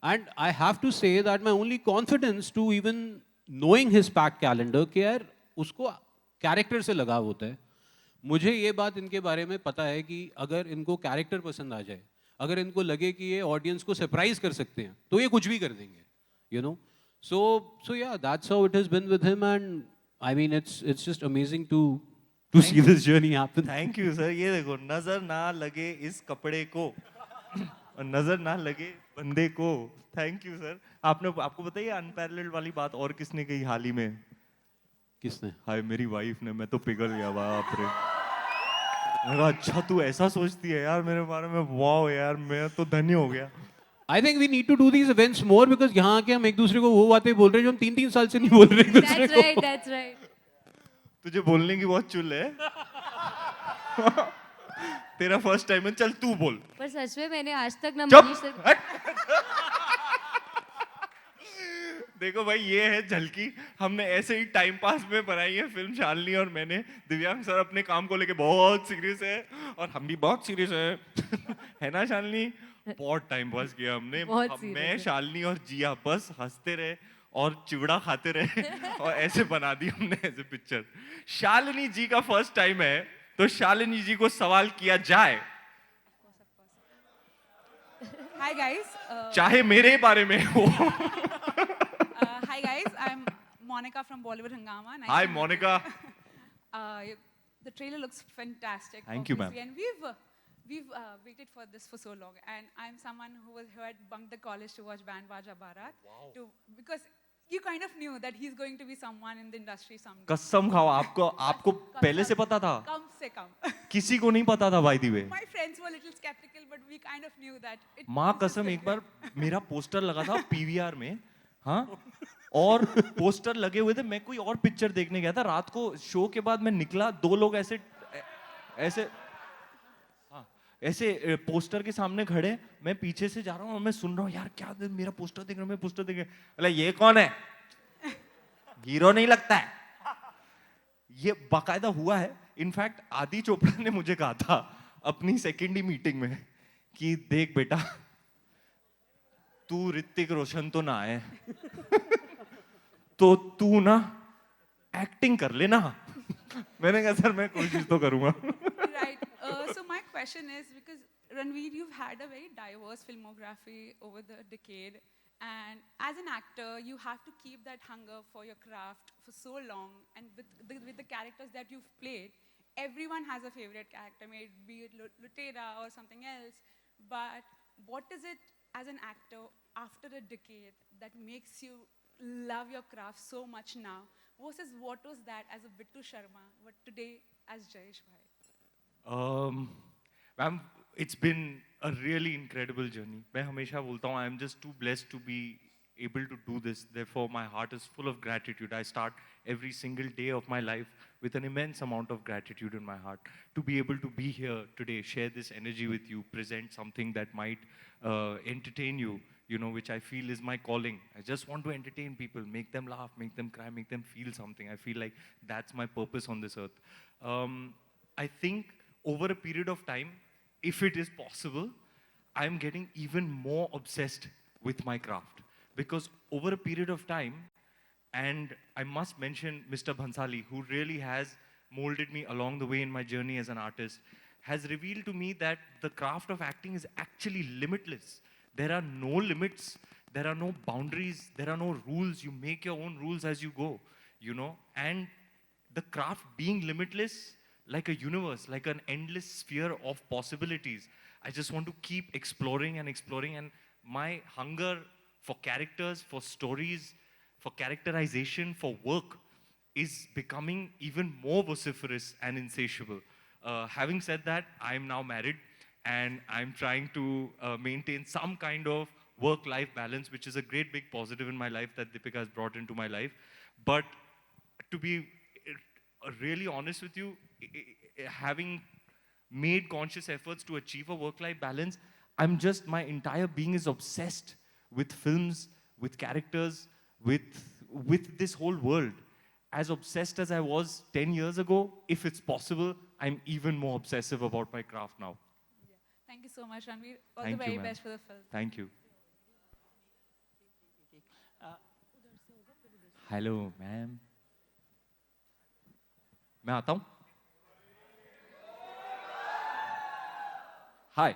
And I have to say that my only confidence to even knowing his packed calendar कि यार उसको character से लगाव होता है. मुझे ये बात इनके बारे में पता है कि अगर इनको character पसंद आ जाए, अगर इनको लगे कि ये audience को surprise कर सकते हैं, तो ये कुछ भी कर देंगे, you know. So yeah, that's how it has been with him, and I mean it's just amazing to see this journey happen. Thank you sir. ये देखो, नजर ना लगे इस कपड़े को और नजर ना लगे बंदे को. Thank you sir. आपको बताइए अनपैरेलल्ड वाली बात और किसने कही हाल ही में? किसने? हाय मेरी वाइफ ने. मैं तो पिघल गया, बाप रे. मैं कहा, अच्छा तू ऐसा सोचती है यार मेरे बारे में. वाओ यार, मैं तो धन्य हो गया. I think we need to do these events more, because यहाँ आके हम एक दूसरे को वो बातें बोल रहे हैं जो हम 3-3 साल से नहीं बोल रहे एक दूसरे That's को. right, that's right. तुझे बोलने की बहुत चुल है. तेरा फर्स्ट टाइम है, चल तू बोल. पर सच में मैंने आज तक ना चुप. मनीष सर हट. देखो भाई, ये है झलकी. हमने ऐसे ही टाइम पास में बनाई है फिल्म, शालिनी और मैंने. दिव्यांग सर अपने काम को लेके बहुत सीरियस है और हम भी बहुत सीरियस है. है ना शालिनी? बहुत टाइम पास किया हमने. बहुत serious मैं है. शालिनी और जिया बस हंसते रहे और चिवड़ा खाते रहे और ऐसे बना दी हमने ऐसे पिक्चर. शालिनी जी का फर्स्ट टाइम है, तो शालिनी जी को सवाल किया जाए, Hi guys. चाहे मेरे बारे में हो। Hi guys. I'm Monica from Bollywood Hangama. Nice hi to meet you. Monika. The trailer looks fantastic. Thank you, ma'am. obviously, And we've waited for this for so long. And I'm someone who had bunked the college to watch Band Baja Barat. Wow. Because you kind of knew that he's going to be someone in the industry someday. कसम खाओ, आपको पहले से पता था? Come se come. किसी को नहीं पता था by the way। My friends were a little skeptical, but we kind of knew that. माँ कसम, एक बार मेरा पोस्टर लगा था पीवीआर में, हाँ, और पोस्टर लगे हुए थे। मैं कोई और पिक्चर देखने गया था, रात को शो के बाद मैं निकला, 2 लोग ऐसे हाँ, ऐसे पोस्टर के सामने खड़े, मैं पीछे से जा रहा हूँ और मैं सुन रहा हूँ, यार क्या मेरा पोस्टर देख रहा हूँ, मैं पोस्टर देख रहा हूँ। अरे ये कौन है? हीरो नहीं लगता है। ये बाकायदा हुआ है। इनफैक्ट आदि चोपड़ा ने मुझे कहा था अपनी सेकेंड ही मीटिंग में कि देख बेटा, तू ऋतिक रोशन तो ना है, तो तू ना एक्टिंग कर लेना। मैंने कहा सर मैं कोशिश तो करूंगा। Right. So my question is, because Ranveer, you've had a very diverse filmography over the decade, and as an actor, you have to keep that hunger for your craft for so long, and with the characters that you've played, everyone has a favorite character, be it Lutera or something else. But what is it as an actor after a decade that makes you love your craft so much now, versus what was that as a Bittu Sharma, but today as Jayesh Bhai? Ma'am, it's been a really incredible journey. मैं हमेशा बोलता हूँ, I am just too blessed to be able to do this. Therefore, my heart is full of gratitude. I start every single day of my life with an immense amount of gratitude in my heart. To be able to be here today, share this energy with you, present something that might entertain you, you know, which I feel is my calling. I just want to entertain people, make them laugh, make them cry, make them feel something. I feel like that's my purpose on this earth. I think over a period of time, if it is possible, I'm getting even more obsessed with my craft. Because over a period of time, and I must mention Mr. Bhansali, who really has molded me along the way in my journey as an artist, has revealed to me that the craft of acting is actually limitless. There are no limits, there are no boundaries, there are no rules. You make your own rules as you go, you know. And the craft being limitless, like a universe, like an endless sphere of possibilities. I just want to keep exploring and exploring, and my hunger for characters, for stories, for characterization, for work is becoming even more vociferous and insatiable. Having said that, I'm now married, and I'm trying to maintain some kind of work-life balance, which is a great big positive in my life that Deepika has brought into my life. But to be really honest with you, having made conscious efforts to achieve a work-life balance, my entire being is obsessed with films, with characters, with this whole world. As obsessed as I was 10 years ago, if it's possible, I'm even more obsessive about my craft now. Yeah. Thank you so much, Ranveer. All Thank the you, very ma'am. best for the film. Thank you. Hello, ma'am. मैं आता हूँ? Hi.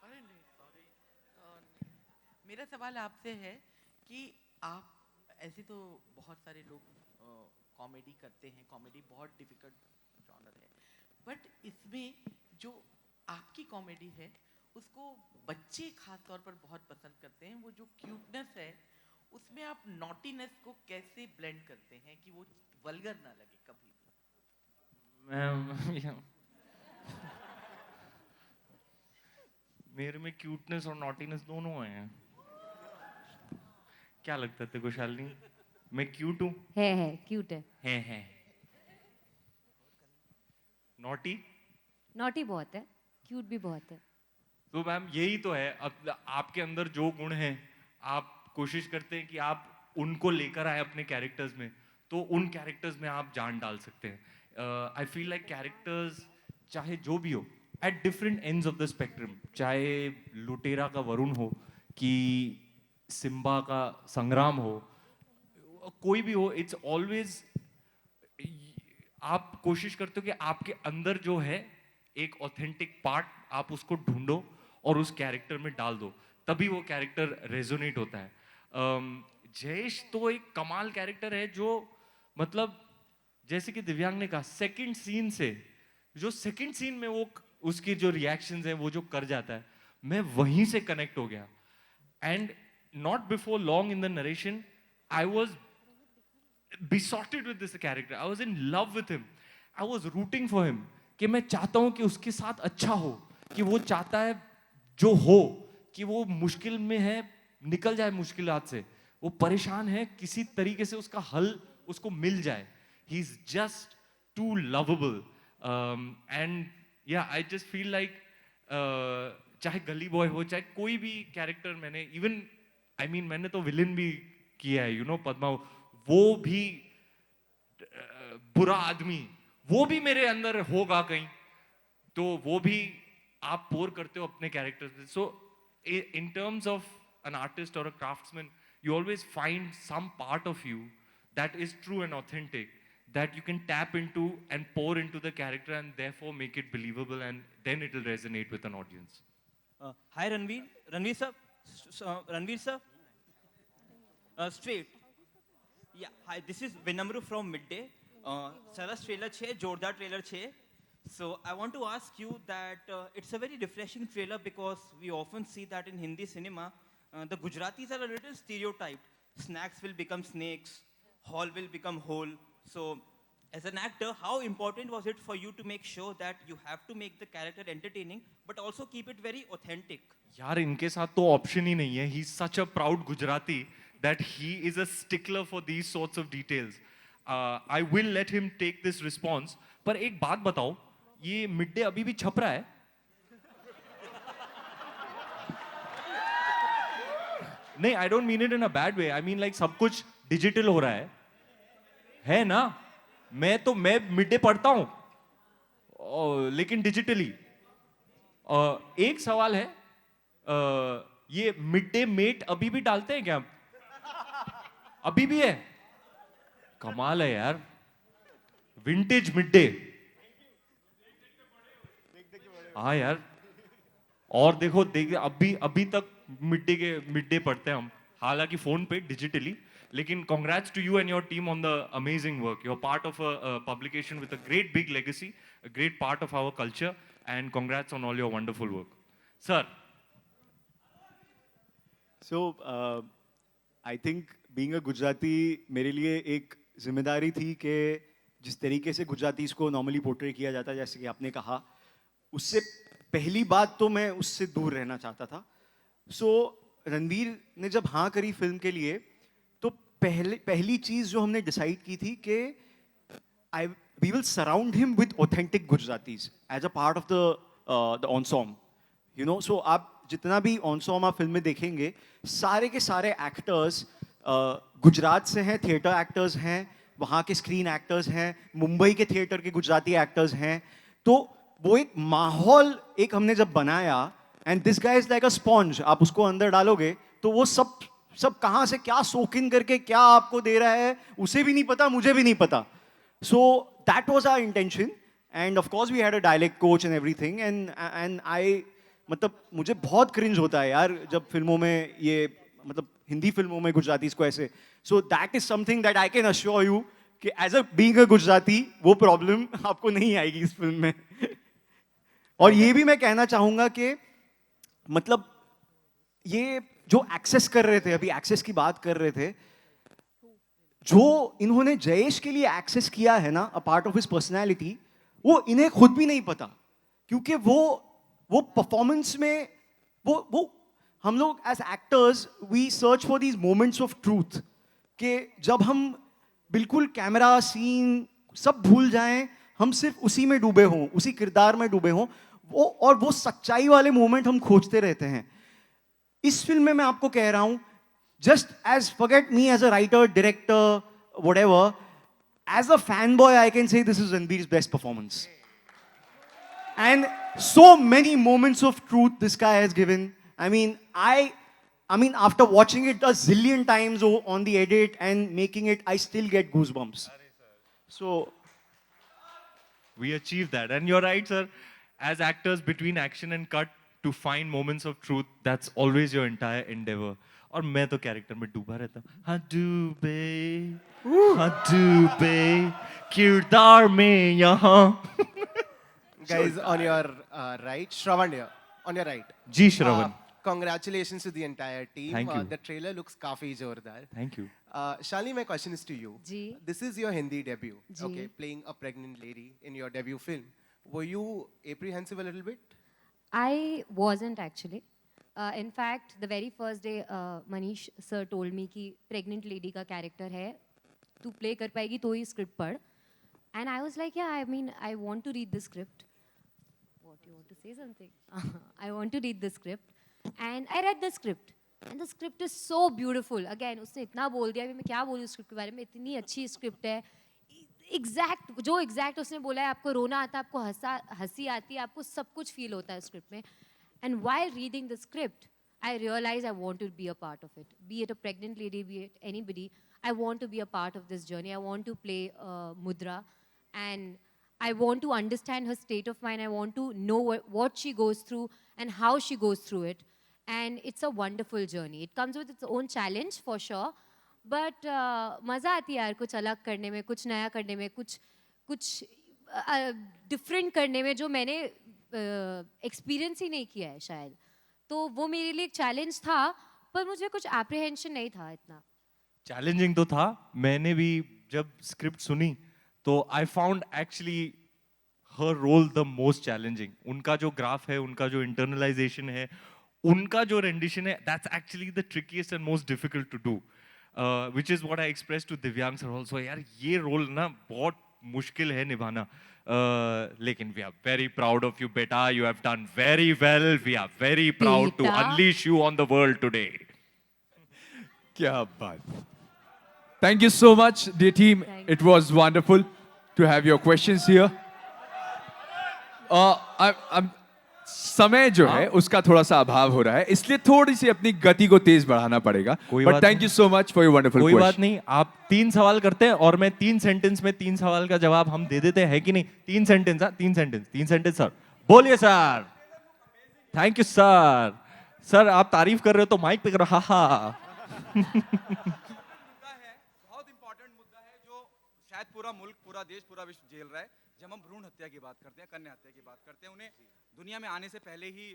अरे नहीं, sorry. मेरा सवाल आपसे है कि आप ऐसे तो बहुत सारे लोग कॉमेडी करते हैं, कॉमेडी बहुत डिफिकल्ट जॉनर है, बट इसमें जो आपकी कॉमेडी है उसको बच्चे खास तौर पर बहुत पसंद करते हैं। वो जो क्यूटनेस है उसमें आप नॉटीनेस को कैसे ब्लेंड करते हैं कि वो वल्गर ना लगे कभी भी? मेरे में क्यूटनेस और नॉटीनेस दोनों हैं। क्या लगता है तेरे को शालिनी? मैं क्यूट हूँ? है क्यूट है। है। नॉटी? नॉटी बहुत है, क्यूट भी बहुत है। तो मैम यही तो है, अब आपके अंदर जो गुण हैं आप कोशिश करते हैं कि आप उनको लेकर आए अपने कैरेक्टर्स में, तो उन कैरेक्टर्स में आप जान डाल सकते हैं। आई फील लाइक कैरेक्टर्स चाहे जो भी हो, at different ends of the spectrum, चाहे लुटेरा का वरुण हो कि सिम्बा का संग्राम हो, कोई भी हो, इट्स ऑलवेज आप कोशिश करते हो कि आपके अंदर जो है एक ऑथेंटिक पार्ट आप उसको ढूंढो और उस कैरेक्टर में डाल दो, तभी वो कैरेक्टर रेजोनेट होता है। जयेश तो एक कमाल कैरेक्टर है जो मतलब जैसे कि दिव्यांग ने कहा सेकंड सीन से, जो सेकंड सीन में वो उसकी जो रिएक्शंस हैं वो जो कर जाता है, मैं वहीं से कनेक्ट हो गया। And not before long in the narration I was besotted with this character. I was in love with him. I was rooting for him. कि मैं चाहता हूं कि उसके साथ अच्छा हो, कि वो चाहता है जो हो, कि वो मुश्किल में है निकल जाए मुश्किलात से, वो परेशान है किसी तरीके से उसका हल उसको मिल जाए. He is just too lovable. And yeah, I just feel like चाहे गली बॉय हो, चाहे कोई भी कैरेक्टर मैंने इवन मैंने तो विलन भी किया है, पद्मा, वो भी बुरा आदमी, वो भी मेरे अंदर होगा कहीं, तो वो भी आप पोर करते हो अपने कैरेक्टर से. So in terms of an artist or a craftsman, you always find some part of you that is true and authentic, that you can tap into and pour into the character and therefore make it believable, and then it will resonate with an audience. Hi Ranveer sir, straight. Yeah, hi, this is Vinamru from Midday. Saras trailer che, Jordar trailer che. So I want to ask you that it's a very refreshing trailer because we often see that in Hindi cinema, the Gujaratis are a little stereotyped. Snacks will become snakes, hall will become whole. So as an actor, how important was it for you to make sure that you have to make the character entertaining, but also keep it very authentic? यार इनके साथ तो option ही नहीं है. He's such a proud Gujarati that he is a stickler for these sorts of details. I will let him take this response. पर एक बात बताओ, ये मिड डे अभी भी छप रहा है? नहीं, I don't mean it in a bad way. I mean like सब कुछ डिजिटल हो रहा है ना? मैं मिड डे पढ़ता हूं, लेकिन डिजिटली. एक सवाल है, ये मिड डे मेट अभी भी डालते हैं क्या? अभी भी है? कमाल है यार, विंटेज मिड डे. हाँ यार, और देखो अभी तक मिड डे पढ़ते हैं हम, हालांकि फोन पे डिजिटली. लेकिन congrats to you and your team on the amazing work. You're part of a publication with a great big legacy, a great part of our culture, and congrats on all your wonderful work. Sir. So, I think being a Gujarati मेरे लिए एक जिम्मेदारी थी कि जिस तरीके से गुजरातीज़ को नॉर्मली पोर्ट्रे किया जाता है, जैसे कि आपने कहा, उससे पहली बात तो मैं उससे दूर रहना चाहता था. सो रणवीर ने जब हाँ करी फिल्म के लिए, तो पहली चीज़ जो हमने डिसाइड की थी कि we will surround him with authentic Gujaratis as a part of the ensemble. So आप जितना भी ऑनसॉम आप फिल्म में देखेंगे, सारे के सारे एक्टर्स गुजरात से हैं, थिएटर एक्टर्स हैं, वहाँ के स्क्रीन एक्टर्स हैं, मुंबई के थिएटर के गुजराती एक्टर्स हैं. तो वो एक माहौल एक हमने जब बनाया, and this guy is like a sponge, आप उसको अंदर डालोगे तो वो सब कहाँ से क्या सोक इन करके क्या आपको दे रहा है उसे भी नहीं पता, मुझे भी नहीं पता. So that was our intention, and of course we had a dialect coach and everything. And I मुझे बहुत क्रिंज होता है यार जब फिल्मों में ये हिंदी फिल्मों में गुजराती को ऐसे. So that is something that I can assure you कि as a being a Gujarati वो प्रॉब्लम आपको नहीं आएगी इस फिल्म में. और ये भी मैं कहना चाहूंगा कि ये जो एक्सेस कर रहे थे, अभी एक्सेस की बात कर रहे थे, जो इन्होंने जयेश के लिए एक्सेस किया है ना, अ पार्ट ऑफ हिज पर्सनैलिटी, वो इन्हें खुद भी नहीं पता. क्योंकि वो परफॉर्मेंस में वो हम लोग as actors we search for these moments of truth, कि जब हम बिल्कुल कैमरा सीन सब भूल जाएं, हम सिर्फ उसी में डूबे हों, उसी किरदार में डूबे हों, वो सच्चाई वाले मोमेंट हम खोजते रहते हैं. इस फिल्म में मैं आपको कह रहा हूं, just as forget me as a writer, director, whatever, as a fan boy I can say this is Ranbir's best performance. And so many moments of truth this guy has given. I mean, after watching it a zillion times on the edit and making it, I still get goosebumps. So, we achieved that. And you're right, sir. As actors, between action and cut, to find moments of truth, that's always your entire endeavor. और मैं तो character में डूबा रहता हूँ. हाँ डूबे किरदार में यहाँ. Guys, on your right, Shravan here, on your right. Ji Shravan. Congratulations to the entire team. Thank you. The trailer looks काफी जोरदार. Thank you. Shalini, my question is to you. Ji. This is your Hindi debut. Ji. Okay, playing a pregnant lady in your debut film. Were you apprehensive a little bit? I wasn't actually. In fact, the very first day, Manish sir told me कि pregnant lady का character है, तू play कर पाएगी तो ही script पढ़. And I was like, yeah, I mean, I want to read the script. What, you want to say something? I want to read the script. And I read the script. And the script is so beautiful. Again, उसने इतना बोल दिया, अभी मैं क्या बोलूँ script के बारे में, इतनी अच्छी script है. जो exact उसने बोला है, आपको रोना आता है, आपको हंसी आती है, आपको सब कुछ feel होता है script में. And while reading the script, I realized I want to be a part of it. Be it a pregnant lady, be it anybody, I want to be a part of this journey. I want to play Mudra, and I want to understand her state of mind. I want to know what she goes through and how she goes through it. And it's a wonderful journey. It comes with its own challenge for sure, but मज़ा आती है यार कुछ अलग करने में, कुछ नया करने में, कुछ different करने में जो मैंने एक्सपीरियंस ही नहीं किया है शायद. तो वो मेरे लिए एक चैलेंज था, पर मुझे कुछ एप्रीहेंशन नहीं था इतना. चैलेंजिंग तो था. मैंने भी जब स्क्रिप्ट सुनी तो I found actually her role the most challenging. उनका जो ग्राफ है, उनका जो इंटरनलाइजेशन है, उनका जो रेंडिशन है, that's actually the trickiest and most difficult to do, which is what I express to Divyang sir also. यार ये रोल ना बहुत मुश्किल है निभाना. लेकिन we are very proud of you बेटा. You have done very well. We are very proud to unleash you on the world today. क्या बात. Thank you so much, dear team. It was wonderful to have your questions here. समय जो है उसका थोड़ा सा अभाव हो रहा है, इसलिए थोड़ी सी अपनी गति को तेज बढ़ाना पड़ेगा. But thank you so much for your wonderful कोई question. बात नहीं. आप 3 सवाल करते हैं और मैं 3 सेंटेंस में 3 सवाल का जवाब हम दे देते हैं कि नहीं. 3 सेंटेंस. 3 sentence sir. बोलिए sir. Thank you sir. Sir आप तारीफ कर रहे हो तो माइक पे करो. हा. बहुत इंपॉर्टेंट मुद्दा है जो शायद पूरा मुल्क, पूरा देश, पूरा विश्व झेल रहा है. जब हम भ्रूण हत्या की बात करते हैं, कन्या हत्या की बात करते हैं, उन्हें दुनिया में आने से पहले ही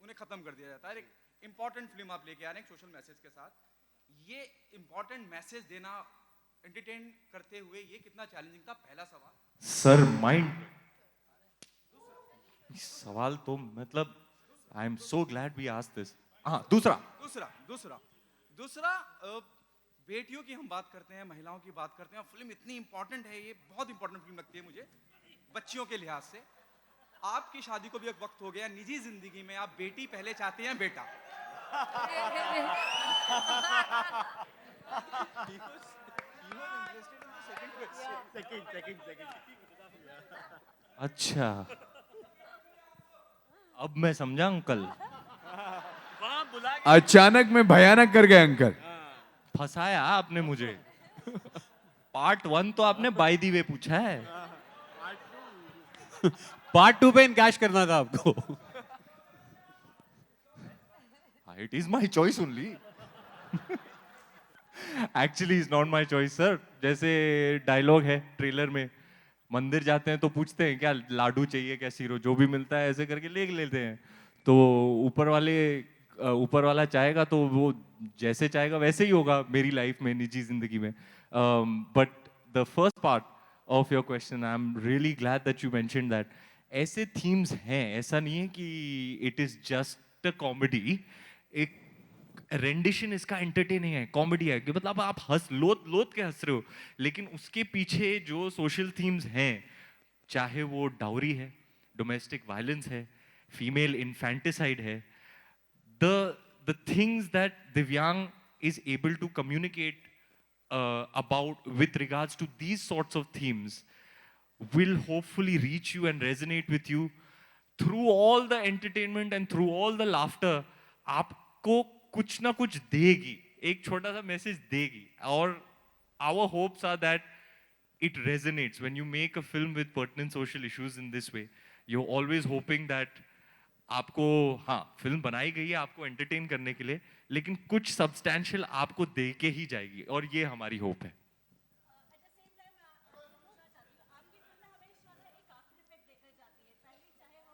उन्हें खत्म कर दिया जाता है. एक इंपॉर्टेंट फिल्म आप लेके आ रहे हैं सोशल मैसेज के साथ. ये इंपॉर्टेंट मैसेज देना एंटरटेन करते हुए ये कितना चैलेंजिंग था? पहला सवाल. सर माइंड सवाल तो मतलब I am so glad we asked this. हाँ दूसरा बेटियों की हम बात करते हैं, महिलाओं की बात करते हैं. फिल्म इतनी इंपॉर्टेंट है, ये बहुत इंपॉर्टेंट फिल्म लगती है मुझे बच्चियों के लिहाज से. आपकी शादी को भी एक वक्त हो गया. निजी जिंदगी में आप बेटी पहले चाहते हैं बेटा? अच्छा अब मैं समझा अंकल. अचानक में भयानक कर गए अंकल. फंसाया आपने मुझे. पार्ट 1 तो आपने बाय दी वे पूछा है. पार्ट 2 पे इनकैश करना था आपको. It is my choice only. Actually is not my choice sir. जैसे डायलॉग है ट्रेलर में, मंदिर जाते हैं तो पूछते हैं क्या लाडू चाहिए, क्या सीरो, जो भी मिलता है ऐसे करके ले लेते हैं. तो ऊपर वाला चाहेगा तो वो जैसे चाहेगा वैसे ही होगा मेरी लाइफ में, निजी जिंदगी में. But the first part of your question, I am really glad that you mentioned that. ऐसे थीम्स हैं, ऐसा नहीं है कि it is just a comedy. एक रेंडिशन इसका एंटरटेनिंग है, कॉमेडी है कि मतलब आप लोत के हंस रहे हो, लेकिन उसके पीछे जो सोशल थीम्स हैं, चाहे वो डाउरी है, डोमेस्टिक वायलेंस है, फीमेल इन्फेंटिसाइड है, the things that Divyang is able to communicate about with regards to these sorts of themes will hopefully reach you and resonate with you through all the entertainment and through all the laughter. आपको कुछ ना कुछ देगी, एक छोटा सा message देगी. और our hopes are that it resonates when you make a film with pertinent social issues in this way. You're always hoping that आपको हाँ फिल्म बनाई गई है आपको एंटरटेन करने के लिए, लेकिन कुछ सब्सटैंशियल आपको दे के ही जाएगी, और ये हमारी होप है.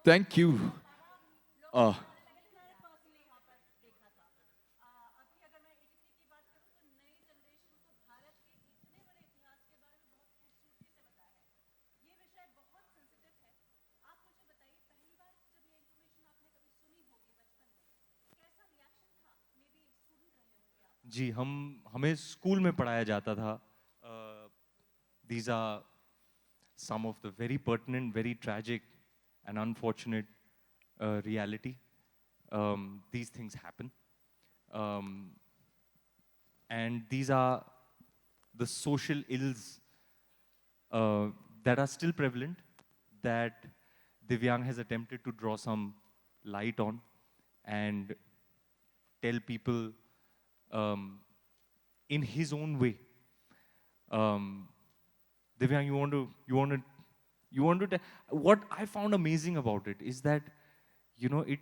Thank you. जी हमें स्कूल में पढ़ाया जाता था. These are some of the very pertinent, very tragic and unfortunate reality. These things happen. And these are the social ills that are still prevalent, that Divyang has attempted to draw some light on and tell people in his own way. Divyang, you want to tell, what I found amazing about it is that, you know, you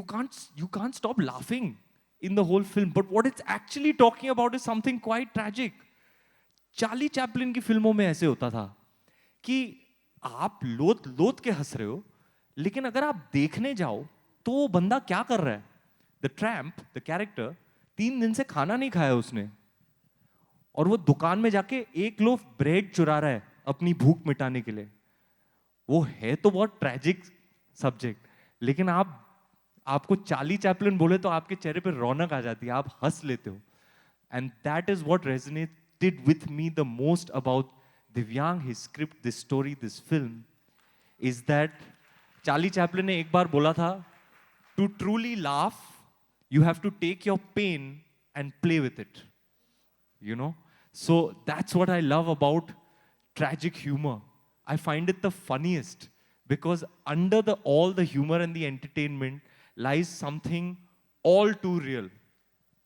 can't stop laughing in the whole film, but what it's actually talking about is something quite tragic. Charlie Chaplin की फिल्मों में ऐसे होता था कि आप लोट के हंस रहे हो, लेकिन अगर आप देखने जाओ तो वो बंदा क्या कर रहा है. द ट्रैम्प, द कैरेक्टर, 3 दिन से खाना नहीं खाया उसने, और वो दुकान में जाके 1 लोफ ब्रेड चुरा रहा है अपनी भूख मिटाने के लिए. वो है तो बहुत ट्रेजिक सब्जेक्ट, लेकिन आपको चार्ली चैपलिन बोले तो आपके चेहरे पे रौनक आ जाती है, आप हंस लेते हो. And that is what resonated with me the most about Divyang, his script, this story, this film, is that Charlie Chaplin ने एक बार बोला था, to truly laugh you have to take your pain and play with it, you know. So that's what I love about tragic humor. I find it the funniest because under all the humor and the entertainment lies something all too real,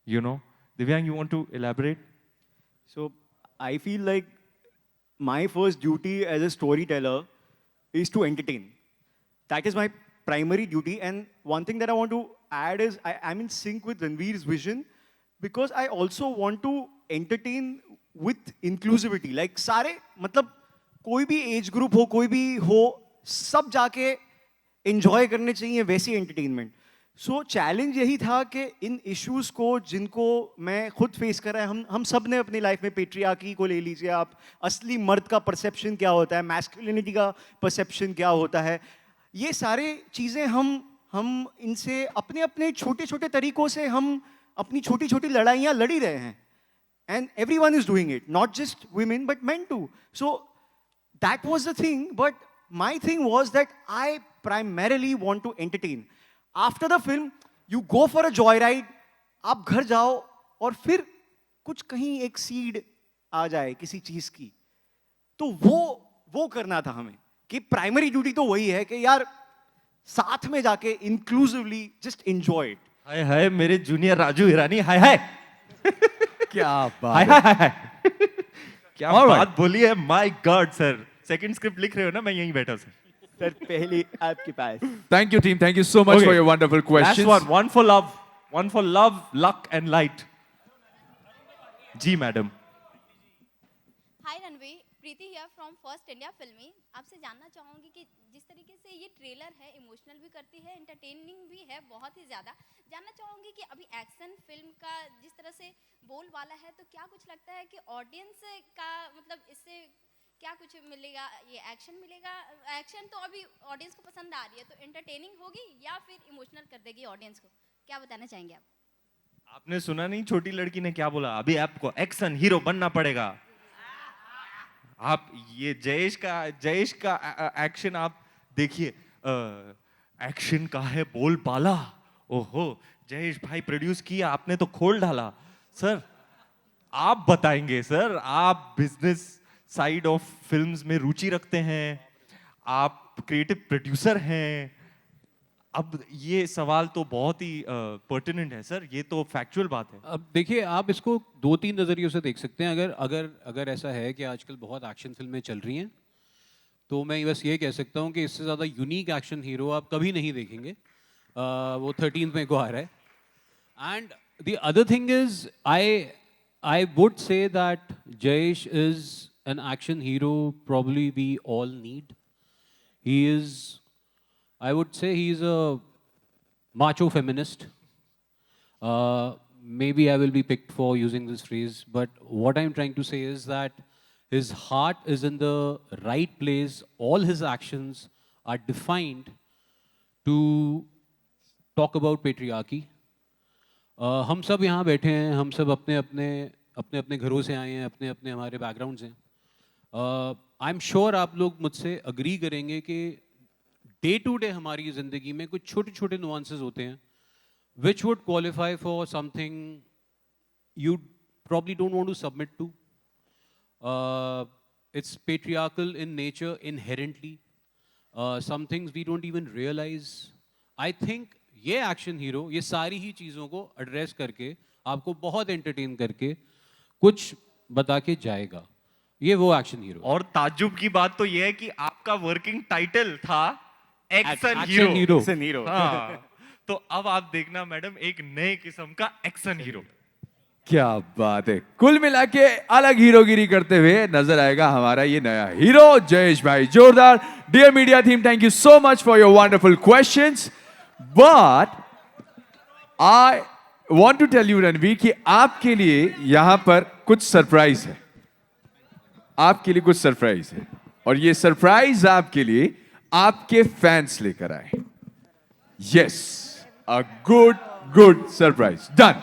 you know. Divyang, you want to elaborate? So I feel like my first duty as a storyteller is to entertain. That is my primary duty. And one thing that I want to add is I'm in sync with Ranveer's vision because I also want to entertain with inclusivity. Like सारे मतलब कोई भी age group हो, कोई भी हो, सब जाके enjoy करने चाहिए वैसी entertainment. So challenge यही था कि इन issues को जिनको मैं खुद फेस कर रहा है, हम सब ने अपनी लाइफ में पेट्रियार्की को ले लीजिए आप, असली मर्द का परसेप्शन क्या होता है, मैस्कुलिनिटी का परसेप्शन क्या होता है, ये सारे चीज़ें हम इनसे अपने अपने छोटे छोटे तरीकों से हम अपनी छोटी छोटी लड़ाइयाँ लड़ी रहे हैं. And everyone is doing it, not just women but men too. So that was the thing, but my thing was that I primarily want to entertain. After the film, you go for a joyride, आप घर जाओ और फिर कुछ कहीं एक seed आ जाए किसी चीज़ की, तो वो करना था हमें, कि प्राइमरी ड्यूटी तो वही है कि यार साथ में जाके इंक्लूसिवली जस्ट एंजॉय इट. हाय हाय मेरे जूनियर राजू हिरानी, हाय हाय. क्या बात हाय है. हाय हाय. क्या बात बोली है. My God sir, second script लिख रहे हो ना, मैं यहीं बैठा सर. सर पहले आपके पास. Thank you, team. Thank you so much Okay. for your wonderful questions. Last one for love, luck and light. जी madam. Hi Ranveer, Preeti here from first India Filmy. आपसे जानना चाहूँगी कि जिस तरीके से ये ट्रेलर है, इमोशनल भी करती है, एंटरटेनिंग भी है बहुत ही ज़्यादा. जानना चाहूँगी कि अभी एक्शन फिल्म का जिस तरह से बोल वाला है, तो क्या कुछ लगता है कि ऑडियंस का मतलब इससे क्या कुछ मिलेगा, ये एक्शन मिलेगा? एक्शन तो अभी ऑडियंस को पसंद आ रही है, तो एंटरटेनिंग होगी या फिर इमोशनल कर देगी ऑडियंस को? क्या बताना चाहेंगे आप? आपने सुना नहीं छोटी लड़की ने क्या बोला? अभी आपको एक्शन हीरो बनना पड़ेगा. आप ये जयेश का एक्शन आप देखिए. एक्शन का है बोल बाला. ओहो, जयेश भाई प्रोड्यूस किया, आपने तो खोल डाला. सर आप बताएंगे सर, आप बिजनेस साइड ऑफ फिल्म्स में रुचि रखते हैं, आप क्रिएटिव प्रोड्यूसर हैं, अब ये सवाल तो बहुत ही पर्टिनेंट है सर, ये तो फैक्चुअल बात है। अब देखिए, आप इसको 2-3 नज़रियों से देख सकते हैं। अगर ऐसा है कि आजकल बहुत एक्शन फिल्में चल रही हैं, तो मैं बस ये कह सकता हूँ कि इससे ज़्यादा यूनिक एक्शन हीरो आप कभी नहीं देखेंगे। वो 13 मई को आ रहा है। And the other thing is, I would say that Jayesh is an action hero probably we all need. He is, I would say he's a macho feminist. Maybe I will be picked for using this phrase, but what I'm trying to say is that his heart is in the right place. All his actions are defined to talk about patriarchy. हम सब यहाँ बैठे हैं, हम सब अपने अपने घरों से आए हैं, अपने अपने हमारे बैकग्राउंड्स हैं। आई एम श्योर आप लोग मुझसे अग्री करेंगे कि डे टू डे हमारी ज़िंदगी में कुछ छोटे छोटे नुआंसेस होते हैं which would qualify for something you probably don't want to submit to. It's patriarchal in nature inherently, some things we don't even realise. I think ये एक्शन हीरो ये सारी ही चीज़ों को एड्रेस करके आपको बहुत एंटरटेन करके कुछ बता के जाएगा। ये वो एक्शन हीरो। और ताज्जुब की बात तो ये है कि आपका वर्किंग टाइटल था एक्शन Action हीरो। hero। हाँ, तो अब आप देखना मैडम एक नए किस्म का एक्शन हीरो। क्या बात है। कुल मिला के अलग हीरोगिरी करते हुए नजर आएगा हमारा ये नया hero Jayesh bhai. Jordaar. Dear media team, thank you so much for your wonderful questions. But I want to tell you Ranveer कि आपके लिए यहां पर कुछ सरप्राइज है। आपके लिए कुछ सरप्राइज है, और ये सरप्राइज आपके लिए आपके फैंस लेकर आए। Yes, a good surprise. Done.